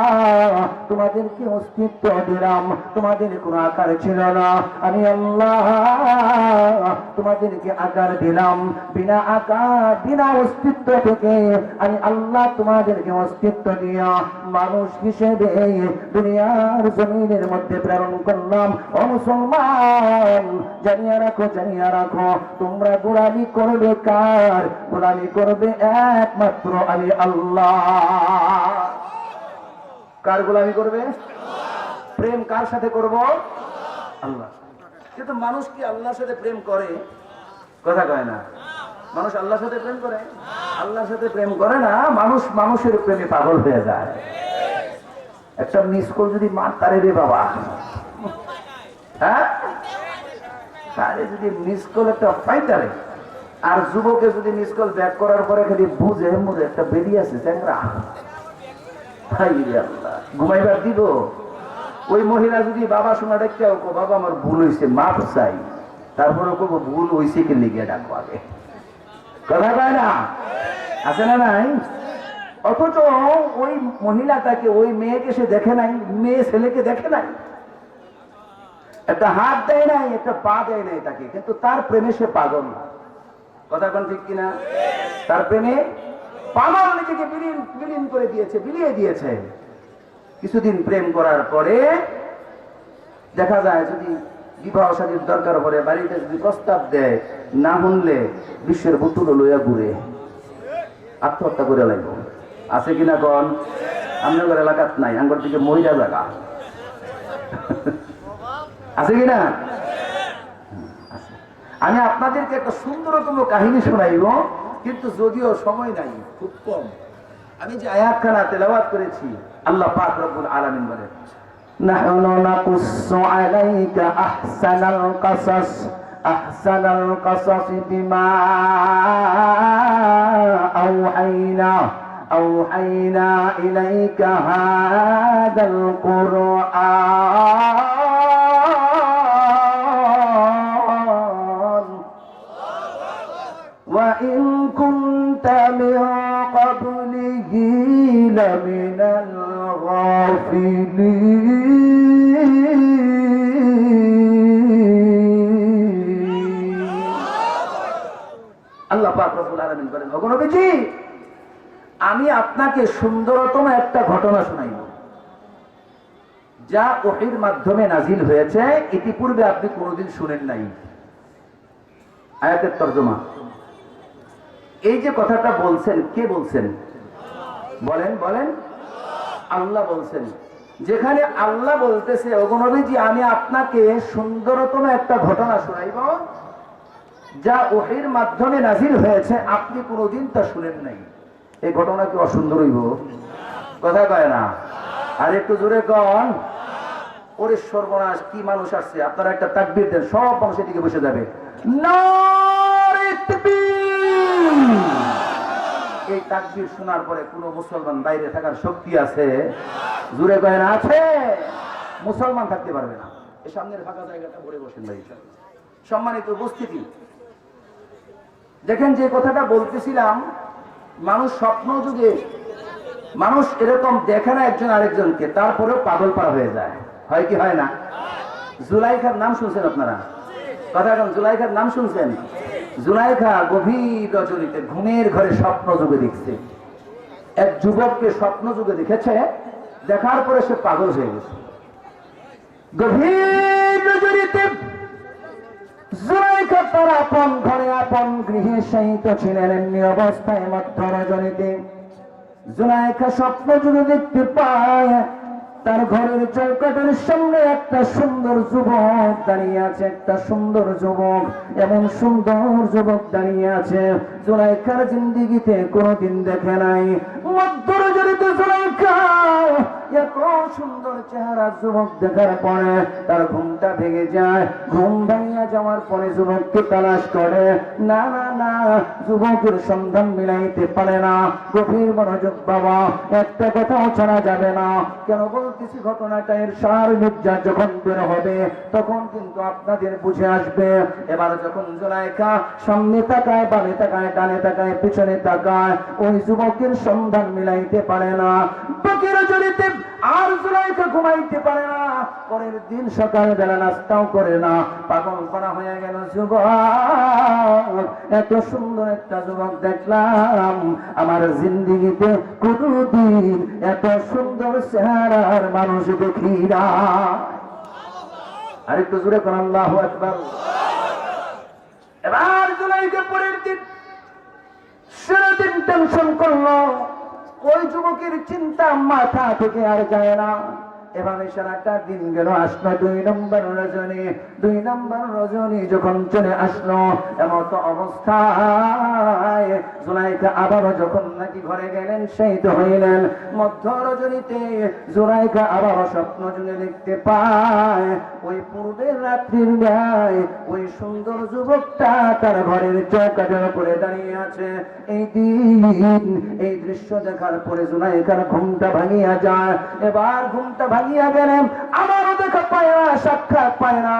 তোমাদেরকে অস্তিত্ব দিলাম, তোমাদের কোনো আকার ছিল না। আমি আল্লাহ তোমাদেরকে আকার দিলাম, বিনা আকার বিনা অস্তিত্ব থেকে আমি আল্লাহ তোমাদেরকে অস্তিত্ব দিয়া মানুষ হিসেবে দুনিয়ার জমিনের মধ্যে প্রেরণ করলাম। ও মুসলমান, জানিয়ে রাখো, জানিয়ে রাখো, তোমরা গোলামি করবে কার? গোলামি করবে একমাত্র আমি আল্লাহ। কার গোলামি করবে? প্রেম কার সাথে করব? আল্লাহ। কিন্তু মানুষ কি আল্লাহর সাথে প্রেম করে? কথা কয় না। মানুষ আল্লাহর সাথে প্রেম করে? আল্লাহর সাথে প্রেম করে না, মানুষ মানুষের প্রেমে পাগল হয়ে যায়। একটা মিস কল যদি মার তারে রে বাবা, হ্যাঁ, তারে যদি মিস কল একটা ফাইটারে, আর যুবকে যদি মিস কল ব্যাক করার পরে খালি বুঝে মুঝে একটা বেরিয়ে আছে চ্যাংরা, ঘুমাইবার দিব। ওই মহিলা যদি বাবা শোনা দেখতে, বাবা আমার ভুল হয়েছে, মাপ চাই, তারপরে ভুল হয়েছে কে লিখে ডাকো আগে। কথা কয় না? আছে না নাই? অথচ ওই মহিলাটাকে, ওই মেয়েকে সে দেখে নাই, মেয়ে ছেলেকে দেখে নাই, একটা হাত দেয় নাই, একটা পা দেয় নাই তাকে, কিন্তু তার প্রেমে সে পাগল। কথা কোন ঠিক কিনা? তার প্রেমে পাগল, নিজেকে বিলীন করে দিয়েছে, বিলিয়ে দিয়েছে। কিছুদিন প্রেম করার পরে দেখা যায় যদি বিবাহ শাদীর দরকার পড়ে, বাড়িতে যদি প্রস্তাব দেয়, না শুনলে বিশ্বের বোতল লইয়া ঘুরে আত্মহত্যা করে লাগবো। আছে কিনা কন? আপনার এলাকাত নাই, আঙ্গর দিকে মহিলা জায়গা আছে কিনা? আমি আপনাদেরকে একটা সুন্দরতম কাহিনী শোনাইব, কিন্তু যদিও সময় নাই, খুব কম। আমি যে আয়াতখানা তেলাওয়াত করেছি, আল্লাহ পাক রব্বুল আলামিন বলেন, নাহনু নাকুসসু আলাইকা আহসানাল কাসাস, আহসানাল কাসাস বিমা আওহাইনা ইলাইকা হাদাল কুরআন ওয়া ইন কুনতা মিন ক্বাবলিহি লামিনাল আল্লাহ পাক রব্বুল আলামিন বলেন, ওগো নবীজি, আমি আপনাকে সুন্দরতম একটা ঘটনা শোনাইব, যা ওহীর মাধ্যমে নাজিল হয়েছে, ইতিপূর্বে আপনি কোনোদিন শুনেন নাই। আয়াতের তরজমা। এই যে কথাটা বলছেন, কে বলছেন? বলেন বলেন। আল্লাহ বলছেন। যেখানে আল্লাহ বলতেছে, ওগো নবীজি, আমি আপনাকে সুন্দরতম একটা ঘটনা শোনাইব, যা ওহীর মাধ্যমে নাজিল হয়েছে, আপনি কোনোদিন তা শুনেন নাই। এই ঘটনা কি অসুন্দর হইব? কথা কয় না? আর একটু জোরে কন। ওরে সর্বনাশ, কি মানুষ আসছে! আপনারা একটা তাকবীর দেন, সব মানুষ এদিকে বসে যাবে। নারে তাকবীর! এই তাকবীর শোনার পরে কোন মুসলমান বাইরে থাকার শক্তি আছে? জোরে কয় না? আছে? মুসলমান থাকতে পারবে না। এই সামনের ফাঁকা জায়গাটা ভরে বসেন ভাই। সম্মানিত উপস্থিতি, দেখেন যে কথাটা বলতেছিলাম, মানুষ স্বপ্ন যুগে মানুষ এরকম দেখে না একজন আরেকজনকে, তারপরেও পাগল পার হয়ে যায়। হয় কি হয় না? জুলাইখার নাম শুনছেন আপনারা? কথা এখন, জুলাইখার নাম শুনছেন? জুলাইখা গভীর রজনীতে ঘুমের ঘরে স্বপ্ন যুগে দেখছে। এক যুবককে স্বপ্ন যুগে দেখেছে, দেখার পরে সে পাগল হয়ে গেছে। গভীর রজনীতে জুলাইখা তার আপন ঘরে আপন গৃহে শায়িত ছিলেন। এমনি অবস্থায় মধ্য রজনীতে জুলাইখা স্বপ্ন যুগে দেখতে পায়, তার ঘরের চৌকাঠের সামনে একটা সুন্দর যুবক দাঁড়িয়ে আছে। একটা সুন্দর যুবক, এমন সুন্দর যুবক দাঁড়িয়ে আছে জুলাইখার জিন্দেগিতে কোনোদিন দেখে নাই। মধ্য রজনীতে জুলাইখা এত সুন্দর চেহারা যুবক দেখার পরে তার ঘুমটা ভেঙে যায়। ঘুম ভাঙিয়া যাওয়ার পরে যুবককে তালাশ করে, না না না, যুবকের সন্ধান মিলাইতে পারে না। গভীর মনোযোগ বাবা, একটা কথাও ছাড়া যাবে না। কেন বলতেছি ঘটনাটা এর সার নির্যাস যখন বের হবে তখন কিন্তু আপনাদের বুঝে আসবে। এবার যখন জুলাইখা সামনে তাকায়, বামে তাকায়, ডানে তাকায়, পিছনে তাকায়, ওই যুবকের সন্ধান মিলাইতে পারে না। বাকিরা জড়িতে আর জুলাইখা ঘুমাইতে পারে না। পরের দিন সকালবেলা নাস্তাও করে না, পাগল করা হয়ে গেল। যুবক, এত সুন্দর একটা যুবক দেখলাম আমার জিন্দিগিতে কোনদিন এত সুন্দর চেহারার মানুষ দেখি না। আরেকটু জোরে কোন আল্লাহু আকবার। এবার জুলাইখা পরের দিন সারাদিন টেনশন করলো। ওই যুবকের চিন্তা মাথা থেকে আর যায় না। এভাবে সারাটা দিন গেল। আসলো 2 নম্বর রজনী। 2 নম্বর রজনী যখন চলে আসলো, এমত অবস্থায় জুলাইখা আবারও যখন নাকি ঘরে গেলেন, সেই তো হইলেন মধ্য রজনীতে জুলাইখা আবারও স্বপ্ন যুগে দেখতে পায় ওই পূর্বের রাত্রির ন্যায় ওই সুন্দর যুবকটা তার ঘরের চৌকাঠের উপরে দাঁড়িয়ে আছে। এই দিন এই দৃশ্য দেখার পরে জুলাইখার ঘুমটা ভাঙিয়া যায়। এবার ঘুমটা ভাঙিয়া গেলেন, আমারও দেখা পায় না, সাক্ষাৎ পায় না।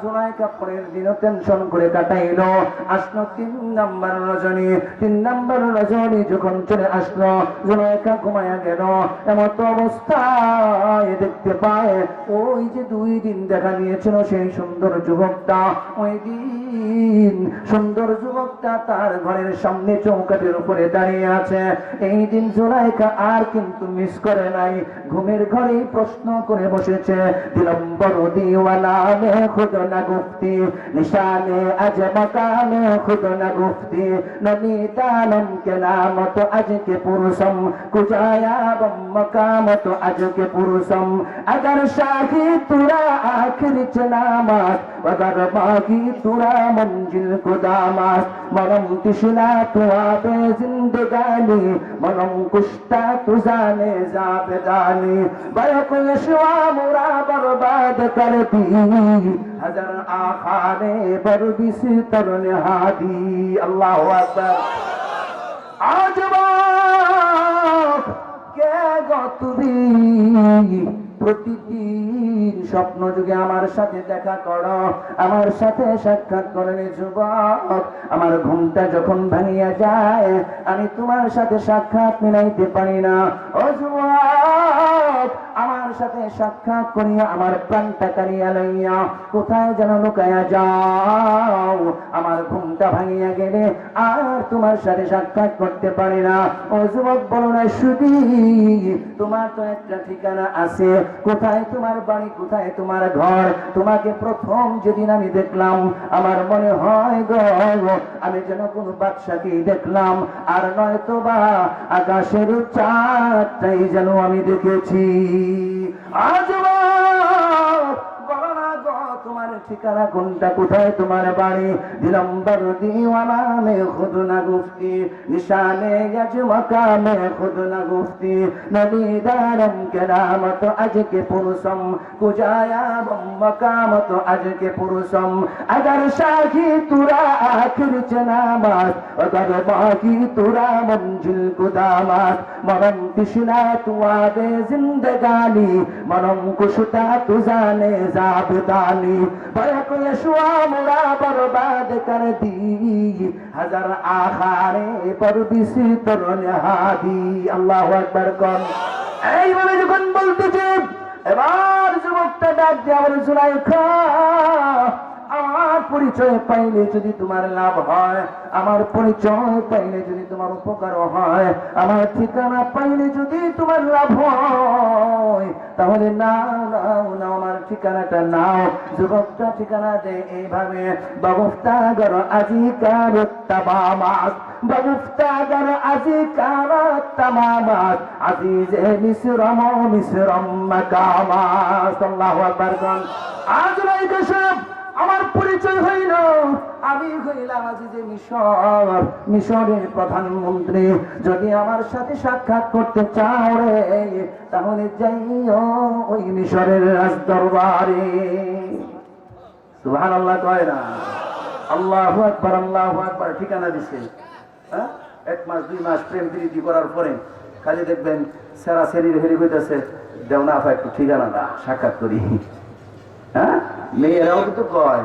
জুলাইখা পরের দিনও টেনশন করে কাটাইলো। আসলো 3 নম্বর রজনী। 3 নম্বর রজনী যখন চলে আসলো, জুলাইখা ঘুমায়া গেল। এমত অবস্থায় দেখতে পায় ওই যে 2 দিন দেখা নিয়েছিল সেই সুন্দর যুবকটা, ওই দিন সুন্দর যুবকটা তার ঘরের সামনে চৌকাঠের উপরে দাঁড়িয়ে আছে। এই দিন জুলাইখা আর কিন্তু মিস করে নাই, ঘুমের ঘরেই প্রশ্ন করে বসেছে। দিলম্বর দিওয়ালা মে খুদ না গুফতি, নিশানে আজ মকামে খুদ না গুফতি, নবী তালম কে নাম তো আজ কে পুরুষম, কুজায়া বম মকাম তো আজ কে পুরুষম, अगर शाही तुरा आखिर चनामात अगर बागी तुरा मंजिल खुदामात मनम तिशना तुआ बे जिंदगानी मनम कुश्ता तुजाने जाबदानी बरक यशवा मुरा बर्बाद कर दी हजार आखाने बर बिसी तरन हादी। अल्लाह अकबर। आज बात কে গো তুমি প্রতিদিন স্বপ্ন যুগে আমার সাথে দেখা করো, আমার সাথে সাক্ষাৎ করলে যুবক, আমার ঘুমটা যখন ভাঙিয়া যায় আমি তোমার সাথে সাক্ষাৎ মিলাইতে পারি না। ও যুবক, আমার সাথে সাক্ষাৎ করিয়া আমার প্রাণটা কাড়িয়া লইয়া কোথায় যেন লুকাইয়া যাও। আমার ঘুমটা ভাঙিয়া গেলে আর তোমার সাথে সাক্ষাৎ করতে পারি না। ও যুবক, বলো না শুধু তোমার তো একটা ঠিকানা আছে, কোথায় তোমার বাড়ি, কোথায় তোমার ঘর? তোমাকে প্রথম যেদিন আমি দেখলাম আমার মনে হয় গো আমি যেন কোন বাদশাকে দেখলাম, আর নয়তো বা আকাশের চাঁদটাই যেন আমি দেখেছি। আজ তোমার ঠিকানা কোনটা, কোথায় তোমার বাড়ি? দিলম্বর দিওয়ানা মে খুদ না গুফতি, নিশানে আজ মকামে খুদ না গুফতি, নবী দারম কে নাম তো আজ কে পুরুষম, কুজায়া বম মকাম তো আজ কে পুরুষম, अगर शाही तुरा आखिर चनामात अगर बाकी तुरा मंजिल कुदामात मनम तिशना तुआ दे जिंदगानी मनम कुशता तुजाने जाबदानी बरक यशवा मुरा बर्बाद कर दी हजार आखारे पर बिसी तरन हादी। আল্লাহু আকবার। কোন এইভাবে যখন বলতেছে এবার যুবকটা ডাক দিয়ে বলে, জুলাইখা, আমার পরিচয় পাইলে যদি তোমার লাভ হয়, আমার পরিচয় পাইলে যদি তোমার উপকার হয়, আমার ঠিকানা পাইলে যদি তোমার লাভ হয়, তাহলে নাও নাও নাও আমার ঠিকানাটা নাও। যুবকটা ঠিকানা দেয় এইভাবে, বাগুফতাগর আজিকার তামামাত, বাগুফতাগর আজিকার তামামাত, আজিজে মিসরম মিসরম মাকামাত। আল্লাহু আকবার। কোন আজ নাই দেশে আমার পরিচয় হইল আমি হইলাম আজিজে মিশর, মিশরের প্রধানমন্ত্রী। যদি আমার সাথে সাক্ষাৎ করতে চাও রে, তাহলে যাইও ওই মিশরের রাজদরবারে। সুবহানাল্লাহ কয় না? আল্লাহু আকবার, আল্লাহু আকবার। ঠিকানা দিছে, হ্যাঁ? 1 মাস 2 মাস প্রেম প্রীতি করার পরে খালি দেখবেন সেরা সেরির হেরি হইতেছে, দেও না আপা একটু ঠিকানা না, সাক্ষাৎ করি। হ্যাঁ, মেয়েরাও কিন্তু কয়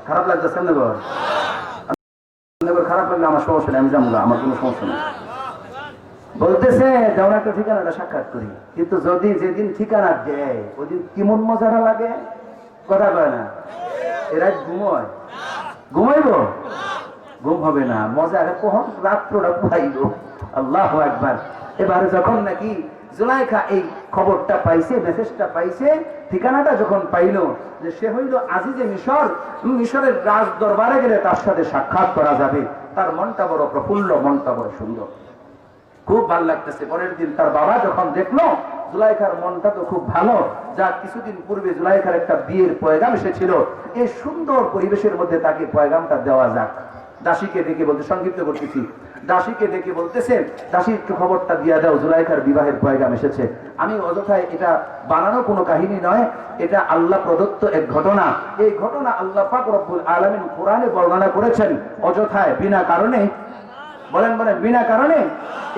খারাপ লাগতেছে না গো? খারাপ লাগলে আমার সমস্যা নেই, আমি জানবো, আমার কোনো সমস্যা নেই। বলতেছে দেও না একটু ঠিকানাটা সাক্ষাৎ করি। কিন্তু যদি যেদিন ঠিকানা দেয় ওই দিন কেমন মজারা লাগে, কথা কয় না? এরা ঘুমোয়, ঘুমাইব? ঘুম হবে না, মজা কখন রাত্রটা পুরাইল। আল্লাহু আকবার। এবারে যখন নাকি জুলাইখা এই খবরটা পাইছে, মেসেজটা পাইছে, ঠিকানাটা যখন পাইল যে সে হইল আজিজে মিশর, মিশরের রাজ দরবারে গেলে তার সাথে সাক্ষাৎ করা যাবে, তার মনটা বড় প্রফুল্ল, মনটা বড় সুন্দর, খুব ভালো লাগতেছে। পরের দিন তার বাবা যখন দেখলো জুলাইখার মনটা তো খুব ভালো, যা কিছুদিন পূর্বে জুলাইখার একটা বিয়ের পয়গাম এসেছিল, এই সুন্দর পরিবেশের মধ্যে তাকে পয়গামটা দেওয়া যাক। দাসীকে ডেকে বলতে, সংক্ষিপ্ত করতেছি, দাসীকে ডেকে বলতেছে, দাসী একটু খবরটা দিয়া দাও, জুলাইখার বিবাহের পয়গাম এসেছে। আমি অযথায়, এটা বানানো কোনো কাহিনী নয়, এটা আল্লাহ প্রদত্ত এক ঘটনা। এই ঘটনা আল্লাহ পাক রব্বুল আলামিন কোরআনে বর্ণনা করেছেন। অযথায়, বিনা কারণে, বলেন বলেন, বিনা কারণে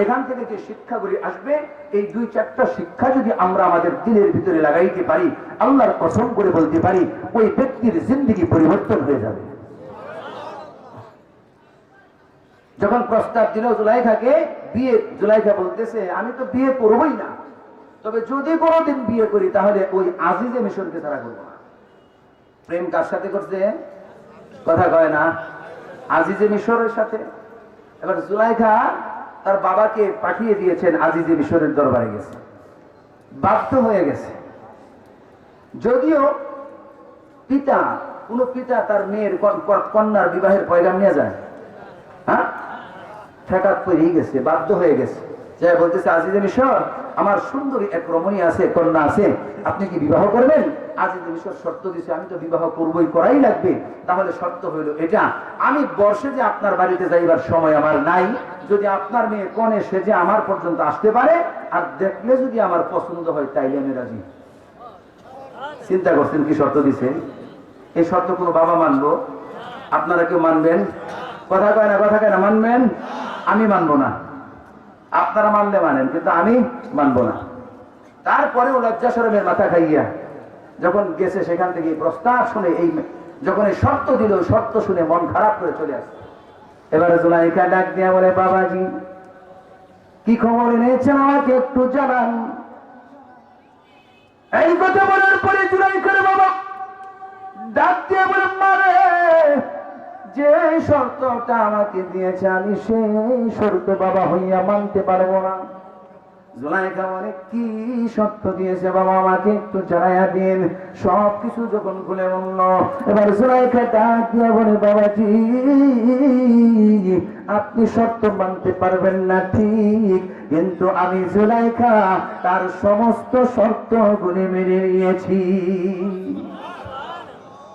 এখান থেকে যে শিক্ষাগুলি আসবে, এই 2-4টা শিক্ষা যদি আমরা আমাদের দিলের ভিতরে লাগাইতে পারি, আল্লাহর কসম করে বলতে পারি ওই ব্যক্তির জিন্দেগি পরিবর্তন হয়ে যাবে। যখন প্রস্তাব দিল জুলাইখাকে বিয়ে, জুলাইখা বলতেছে আমি তো বিয়ে করবই না, তবে যদি কোনোদিন বিয়ে করি তাহলে ওই আজিজে মিশরকে ছাড়া করবো না। প্রেম কার সাথে করছে? কথা কয় না? আজিজে মিশরের সাথে। এবার জুলাইখা তার বাবাকে পাঠিয়ে দিয়েছেন, আজিজে মিশরের দরবারে গেছে, বাধ্য হয়ে গেছে। যদিও পিতা, কোন পিতা তার মেয়ের কন্যার বিবাহের পয়গাম নিয়ে যায়? হ্যাঁ, ঠেকাত পেরিয়ে গেছে, বাধ্য হয়ে গেছে। যাই বলতেছে আজিজে মিশর, আমার সুন্দরী এক রমণী আছে, কন্যা আছে, আপনি কি বিবাহ করবেন? আজিজে মিশর শর্ত দিছে, আমি তো বিবাহ করবই, করাই লাগবে। তাহলে শর্ত হইল এটা, আমি বর্ষে যে আপনার বাড়িতে যাইবার সময় আমার নাই, যদি আপনার মেয়ে কনে সেজে আমার পর্যন্ত আসতে পারে, আর দেখলে যদি আমার পছন্দ হয় তাইলে আমি রাজি। চিন্তা করছেন কি শর্ত দিছে? এই শর্ত কোনো বাবা মানবো? আপনারা কেউ মানবেন? কথা কয় না, কথা কয় না, মানবেন? আমি মানবো না। আপনারা মানলে মানেন, কিন্তু আমি মানবো না। তারপরেও লজ্জা শরমের মাথা খাইয়া যখন গেছে, সেখান থেকে প্রস্তাব শুনে, এই যখন এই শর্ত দিল, শর্ত শুনে মন খারাপ করে চলে আসে। এবারে জুলাইখা ডাক দিয়া বলে, বাবাজি কি খবর এনেছেন আমাকে একটু জানান। এই কথা বলার পরে জুলাইখার বাবা ডাক দিয়া বলে, মারে যে শর্তটা আমাকে দিয়েছে আমি সেই শর্ত বাবা হইয়া মানতে পারবো না। জুলাইখা অনেক কি শর্ত দিয়েছে বাবা, আমাকে একটু জানাইয়া দিন। সবকিছু যখন খুলে বলল, এবার জুলাইখা ডাক দিয়া বলে, বাবাজি আপনি শর্ত মানতে পারবেন না ঠিক, কিন্তু আমি জুলাইখা তার সমস্ত শর্ত গুলি মেনে নিয়েছি।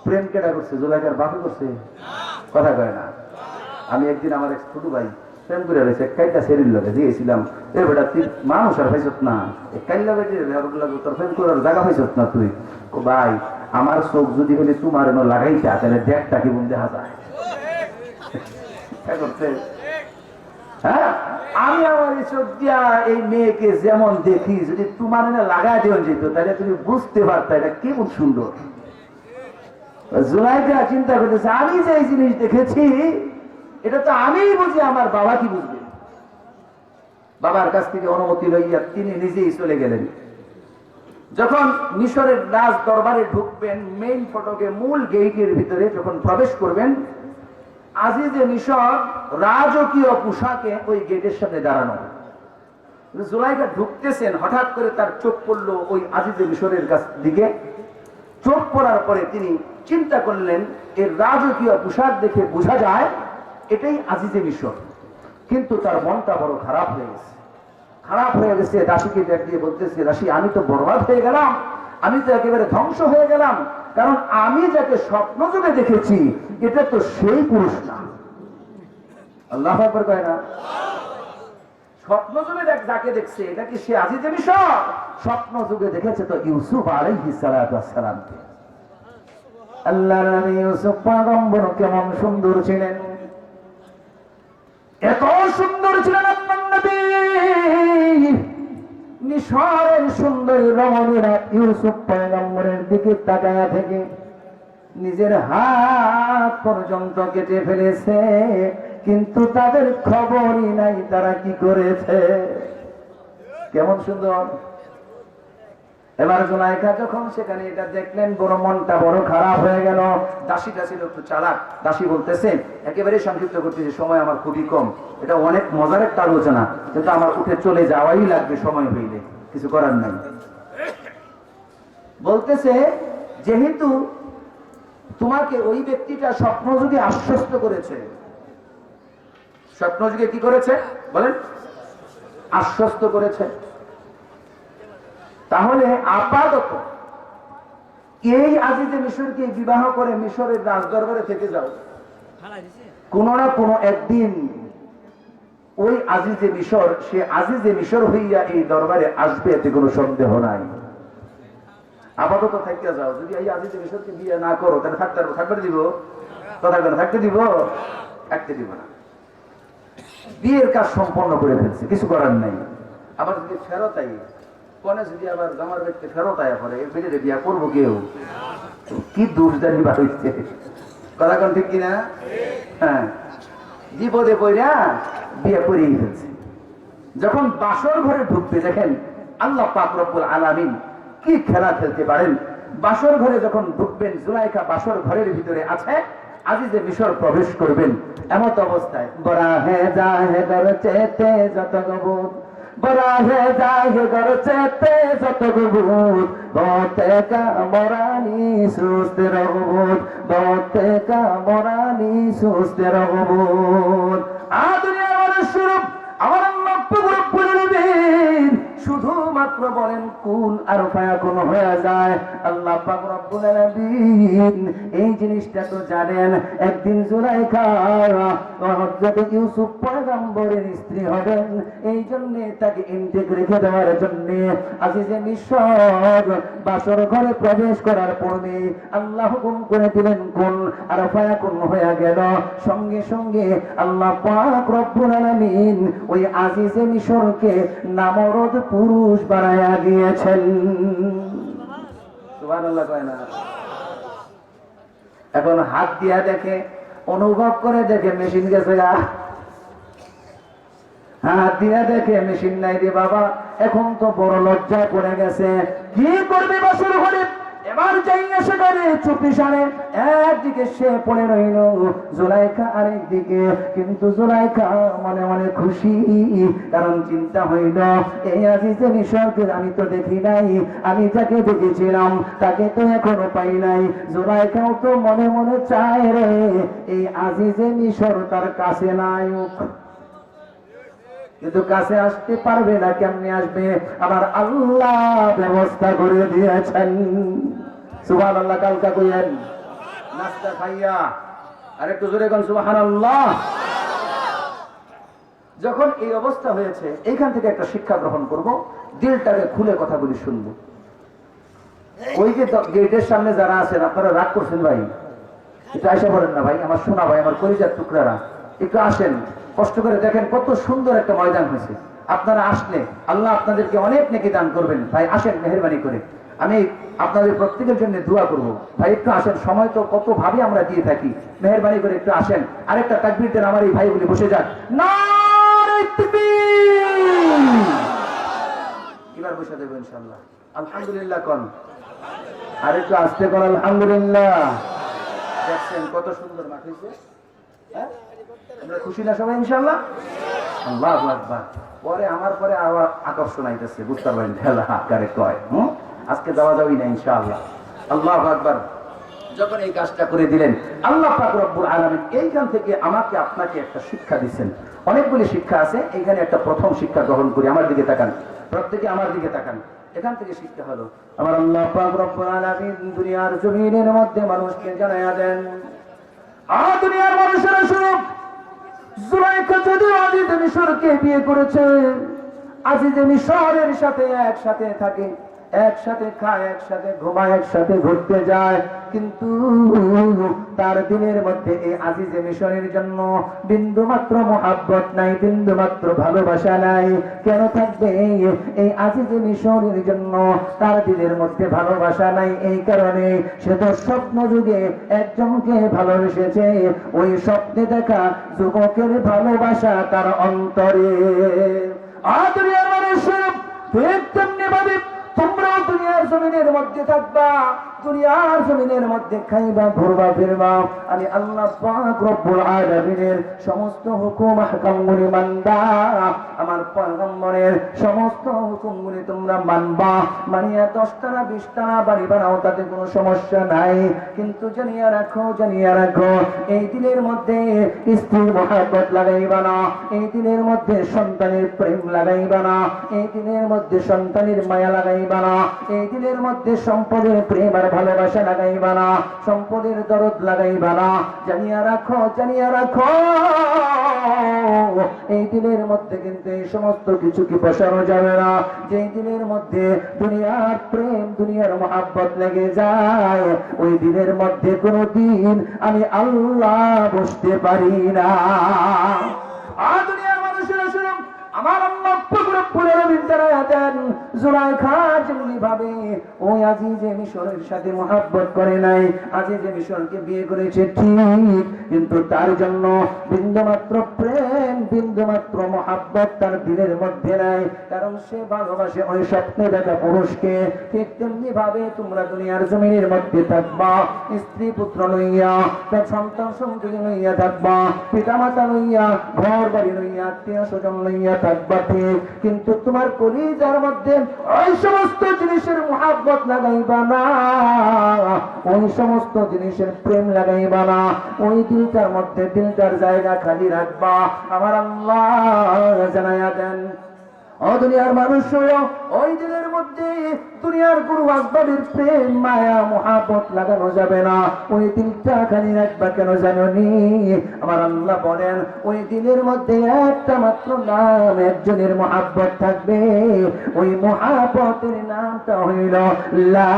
প্রেম কেটা করছে? জুলাইখার বাপে করছে? কথা কয় না। আমি একদিন আমার এক ছোট ভাই প্রেম করে রয়েছে, কাইটা সেরির লগে দিয়েছিলাম, এ বেটা তুই মানুষ আর পাইছত না, কাইলা বেটির তোর প্রেম করার জায়গা পাইছত না তুই? ও ভাই, আমার চোখ যদি বলে তোমার লাগাইতা তাহলে দেখটা কি বন্ধু দেখা যায়। হ্যাঁ, আমি আমার চোখ দিয়া এই মেয়েকে যেমন দেখি, যদি তোমার লাগাই দেওয়া যেত তাহলে তুমি বুঝতে পারতা এটা কেমন সুন্দর। জুলাইখা চিন্তা করতেছে, আমি যে এই জিনিস দেখেছি এটা তো আমিই বুঝি, আমার বাবা কি বুঝবে? বাবার কাছ থেকে অনুমতি লইয়া তিনি নিজেই চলে গেলেন। যখন মিশরের রাজ দরবারে ঢুকবেন, মেইন ফটকে মূল গেটের ভিতরে যখন প্রবেশ করবেন, আজিজে মিশর রাজকীয় পোশাকে ওই গেটের সামনে দাঁড়ানো। জুলাইখা ঢুকতেছেন, হঠাৎ করে তার চোখ পড়লো ওই আজিজে মিশরের কাছ দিকে। চোখ পড়ার পরে তিনি চিন্তা করলেন, এর রাজকীয় পোশাক দেখে বোঝা যায় এটাই আজিজে মিশর। কিন্তু তার মনটা বড় খারাপ হয়ে গেছে, খারাপ হয়ে গেছে। দাসীকে ডাক দিয়ে বলতেছে, দাসী আমি তো বরবাদ হয়ে গেলাম, আমি তো একেবারে ধ্বংস হয়ে গেলাম, কারণ আমি যাকে স্বপ্ন যুগে দেখেছি এটা তো সেই পুরুষ না। আল্লাহু আকবার কয় না? স্বপ্ন যুগে যাকে দেখছে এটা কি সে আজিজে মিশর? স্বপ্ন যুগে দেখেছে তো ইউসুফ আলাইহিস সালাতু ওয়াস সালামকে। আল্লাহর নবী ইউসুফ পয়গম্বর কেমন সুন্দর ছিলেন, এত সুন্দর ছিলেন আপনার নবী। মিশরের সুন্দরী রমণীরা ইউসুফ পয়গম্বরের দিকে তাকায়া থেকে নিজের হাত পর্যন্ত কেটে ফেলেছে, কিন্তু তাদের খবরই নাই তারা কি করেছে। কেমন সুন্দর। এবার জুলাইখা যখন সেখানে এটা দেখলেন বড় মনটা বড় খারাপ হয়ে গেল। দাসীটা ছিল একটু চালাক। দাসী বলতেছে, একেবারে সংক্ষিপ্ত করতেছে, সময় আমার খুবই কম, এটা অনেক মজার একটা আলোচনা, কিন্তু আমার উঠে চলে যাওয়াই লাগবে সময় হইলে, কিছু করার নাই। বলতেছে যেহেতু তোমাকে ওই ব্যক্তিটা স্বপ্নযুগে আশ্বস্ত করেছে, স্বপ্নযুগে কি করেছে বলেন? আশ্বস্ত করেছে, তাহলে আপাতত এই আজিজে মিশরকে বিবাহ করে মিশরের রাজদরবারে থেকে যাও, কোন না কোন একদিন ওই আজিজে মিশর সে আজিজে মিশর হইয়া এই দরবারে আসবে, এতে কোনো সন্দেহ নাই। আপাতত থাকতে যাও, যদি এই আজিজে মিশরকে বিয়ে না করো তাহলে থাকতে দিব, থাকতে দিব, থাকতে দিব না। বিয়ের কাজ সম্পন্ন করে ফেলছে, কিছু করার নাই। আবার যদি ফেরত আই কনে যদি আবার জামার ব্যক্তি ফেরত আয়া পরে ফিরে বিয়া করবো কেউ, কি দোষ জানি বা হইছে, কথা কোন ঠিক কিনা? হ্যাঁ, বিপদে পড়া বিয়ে করেই ফেলছে। যখন বাসর ঘরে ঢুকবে, দেখেন আল্লাহ পাক রব্বুল আলামিন কি খেলা খেলতে পারেন। বাসর ঘরে যখন ঢুকবেন, জুলাইখা বাসর ঘরের ভিতরে আছে, আজিজে মিশর প্রবেশ করবেন। এমত অবস্থায় বড়া হে জাহে দর চেতে যত গবুত, বড়া হে জাহে দর চেতে যত গবুত, বতে কা মরানি সুস্তে রগবুত, বতে কা মরানি সুস্তে রগবুত। দুনিয়ার মানুষ স্বরূপ আমার আল্লাহ রব্বুল আলামিন শুধুমাত্র বলেন কুন আর ফায়াকুন হয়ে যায়। আল্লাহ পাক রব্বুল আলামিন এই জিনিসটা তো জানেন। একদিন জুলাইখা হযরত ইউসুফ পয়গম্বরের স্ত্রী হবেন, এই জন্য তাকে ইনটেক রেখে দেওয়ার জন্য আজিজে মিশর বাসর ঘরে প্রবেশ করার পূর্বে আল্লাহ হুকুম করে দিলেন কুন আর ফায়াকুন হয়ে গেল। সঙ্গে সঙ্গে আল্লাহ পাক রব্বুল আলামিন ওই আজিজে মিশরকে নামরদ পুরুষ বানায়া দিয়েছেন। সুবহানাল্লাহ কয় না? এখন হাত দিয়া দেখে, অনুভব করে দেখে মেশিন গেছে গা, হাত দিয়া দেখে মেশিন নাই রে বাবা। এখন তো বড় লজ্জায় পড়ে গেছে, কি করবে বাসর ঘরে? এবার যাই এসে করে চুপি সারে একদিকে সে পড়ে রইল, জুলাইখা আরেকদিকে। কিন্তু জুলাইখা মনে মনে খুশি, কারণ চিন্তা হইল এই আজিজে মিশরকে আমি তো দেখি নাই, আমি যাকে দেখেছিলাম তাকে তো এখনো পাই নাই। জুলাইখাও তো মনে মনে চায় রে এই আজিজে মিশর তার কাছে নাই, কিন্তু কাছে আসতে পারবে না। কেমনে আসবে? আমার আল্লাহ ব্যবস্থা করে দিয়েছেন। সুবহানাল্লাহ। কালকা কইেন নাস্তা খাইয়া আরেকটু জোরে কোন সুবহানাল্লাহ। যখন এই অবস্থা হয়েছে, এইখান থেকে একটা শিক্ষা গ্রহণ করব, দিলটাকে খুলে কথাগুলি শুনব। ওই যে গেটের সামনে যারা আছেন আপনারা রাগ করছেন ভাই, একটু আইসা বলেন না ভাই, আমার শোনা ভাই, আমার কলিজার টুকরারা, একটু আসেন, কষ্ট করে দেখেন কত সুন্দর একটা ময়দান হয়েছে। আপনারা আসলে আল্লাহ আপনাদেরকে অনেক নেকি দান করবেন। ভাই আসেন, মেহেরবানি করে আমি আপনাদের প্রত্যেকের জন্য দোয়া করব। ভাই একটু আসেন, সময় তো কত ভাবে আমরা দিয়ে থাকি, মেহেরবানি করে একটু আসেন। আরেকটা তাকবীর দেন, আমার এই ভাইগুলি বসে যান। নারে তাকবীর, এবার বসে দেবো ইনশাআল্লাহ। আলহামদুলিল্লাহ কোন, আরেকটু আসতে কোন আলহামদুলিল্লাহ। দেখছেন কত সুন্দর মাঠ হয়েছে, হ্যাঁ? আমরা খুশি না সবাই ইনশাআল্লাহ? আল্লাহু আকবার। পরে আমার পরে আবার আকর্ষণ আইতেছে, বুঝতে পারেন ঢেলা আকারে কয় আজকে যাওয়া যাবি না ইনশাআল্লাহ। আল্লাহু আকবার। যখন এই কাজটা করে দিলেন আল্লাহ পাক রব্বুল আলামিন, এইখান থেকে আমাকে আপনাকে একটা শিক্ষা দিচ্ছেন। অনেকগুলি শিক্ষা আছে, এইখানে একটা প্রথম শিক্ষা গ্রহণ করি। আমার দিকে তাকান, প্রত্যেকে আমার দিকে তাকান। এখান থেকে শিক্ষা হলো আমার আল্লাহ পাক রব্বুল আলামিন দুনিয়ার জমিনের মধ্যে মানুষকে জানায়া দেন, দুনিয়ার মানুষেরা শুনো, জুলাইখা যদি আজিজ মিশরকে বিয়ে করেছে, আজিজ মিশরের সাথে একসাথে থাকে, একসাথে খায়, একসাথে ঘুমায়, একসাথে ঘুরতে যায়, কিন্তু তার দিনের মধ্যে এই আজিজে মিশরের জন্য বিন্দু মাত্র মহাব্বত নাই, বিন্দু মাত্র ভালোবাসা নাই। কেন থাকবে এই আজিজে মিশরের জন্য তার দিনের মধ্যে ভালোবাসা নাই? এই কারণে সে তো স্বপ্ন যুগে একজনকে ভালোবেসেছে, ওই স্বপ্নে দেখা যুবকের ভালোবাসা তার অন্তরে। দুনিয়ার মানুষ ঠিক তেমনি ভাবে তোমরা দুনিয়ার জমিনের মধ্যে থাকবা, দুনিয়ার জমিনের মধ্যে খাইবা, ঘুরবা, ফিরবা। আমি আল্লাহ পাক রব্বুল আলামিনের সমস্ত হুকুম আহকামগুলি মানবা, আমার পয়গম্বরের সমস্ত হুকুমগুলি তোমরা মানবা। মানিয়া 10 টানা 20 টানা বাড়ি বানাও, তাতে কোনো সমস্যা নাই, কিন্তু জানিয়া রাখো, জানিয়া রাখো, এই দিনের মধ্যে স্ত্রীর মহাব্বত লাগাইবা না, এই দিনের মধ্যে সন্তানের প্রেম লাগাইবা না, এই দিনের মধ্যে সন্তানের মায়া লাগাইবা না, এই দিনের মধ্যে সম্পদের প্রেম আর ভালোবাসা লাগাইবা না, সম্পদের দরদ লাগাইবা না। জানিয়া রাখো, জানিয়া রাখো, এই দিনের মধ্যে কিন্তু এই সমস্ত কিছু কি বসানো যাবে না। যেই দিনের মধ্যে দুনিয়ার প্রেম, দুনিয়ার মহাব্বত লেগে যায়, ওই দিনের মধ্যে কোনো দিন আমি আল্লাহ বসতে পারি না। দুনিয়ার মানুষেরা শুনুন, আমার আল্লাহ রব্বুল আলামিন জানায়া দেন, জুলাইখা যেমনি ভাবে ওই আজিজে মিশরের সাথে মহব্বত করে নাই, আজিজে মিশরকে বিয়ে করেছে ঠিক, কিন্তু তার জন্য বিন্দুমাত্র প্রেম, বিন্দুমাত্র মহব্বত তার দিলের মধ্যে নাই, কারণ সে ভালোবাসে ওই স্বপ্নে দেখা পুরুষকে। ঠিক তেমনি ভাবে তোমরা দুনিয়ার জমিনের মধ্যে থাকবা, স্ত্রী পুত্র লইয়া, তার সন্তান সন্ততি লইয়া থাকবা, পিতামাতা লইয়া, ঘর বাড়ি লইয়া, আত্মীয় স্বজন লইয়া থাকবা ঠিক, কিন্তু তোমার কলিজার মধ্যে ওই সমস্ত জিনিসের মহাব্বত লাগাইবা না, ওই সমস্ত জিনিসের প্রেম লাগাইবা না, ওই দিলটার মধ্যে দিলটার জায়গা খালি রাখবা। আমার আল্লাহ জানায়া দেন, দুনিয়ার মানুষ ওই দিনের মধ্যে দুনিয়ার কোনো আসবাবের প্রেম মায়া মহাব্বত লাগানো যাবে না, ওই দিলটা খালি রাখবা। কেন জানি আমার আল্লাহ বলেন, ওই দিনের মধ্যে একটা মাত্র নাম, একজনের মহাব্বত থাকবে, ওই মহাব্বতের নামটা হইল লা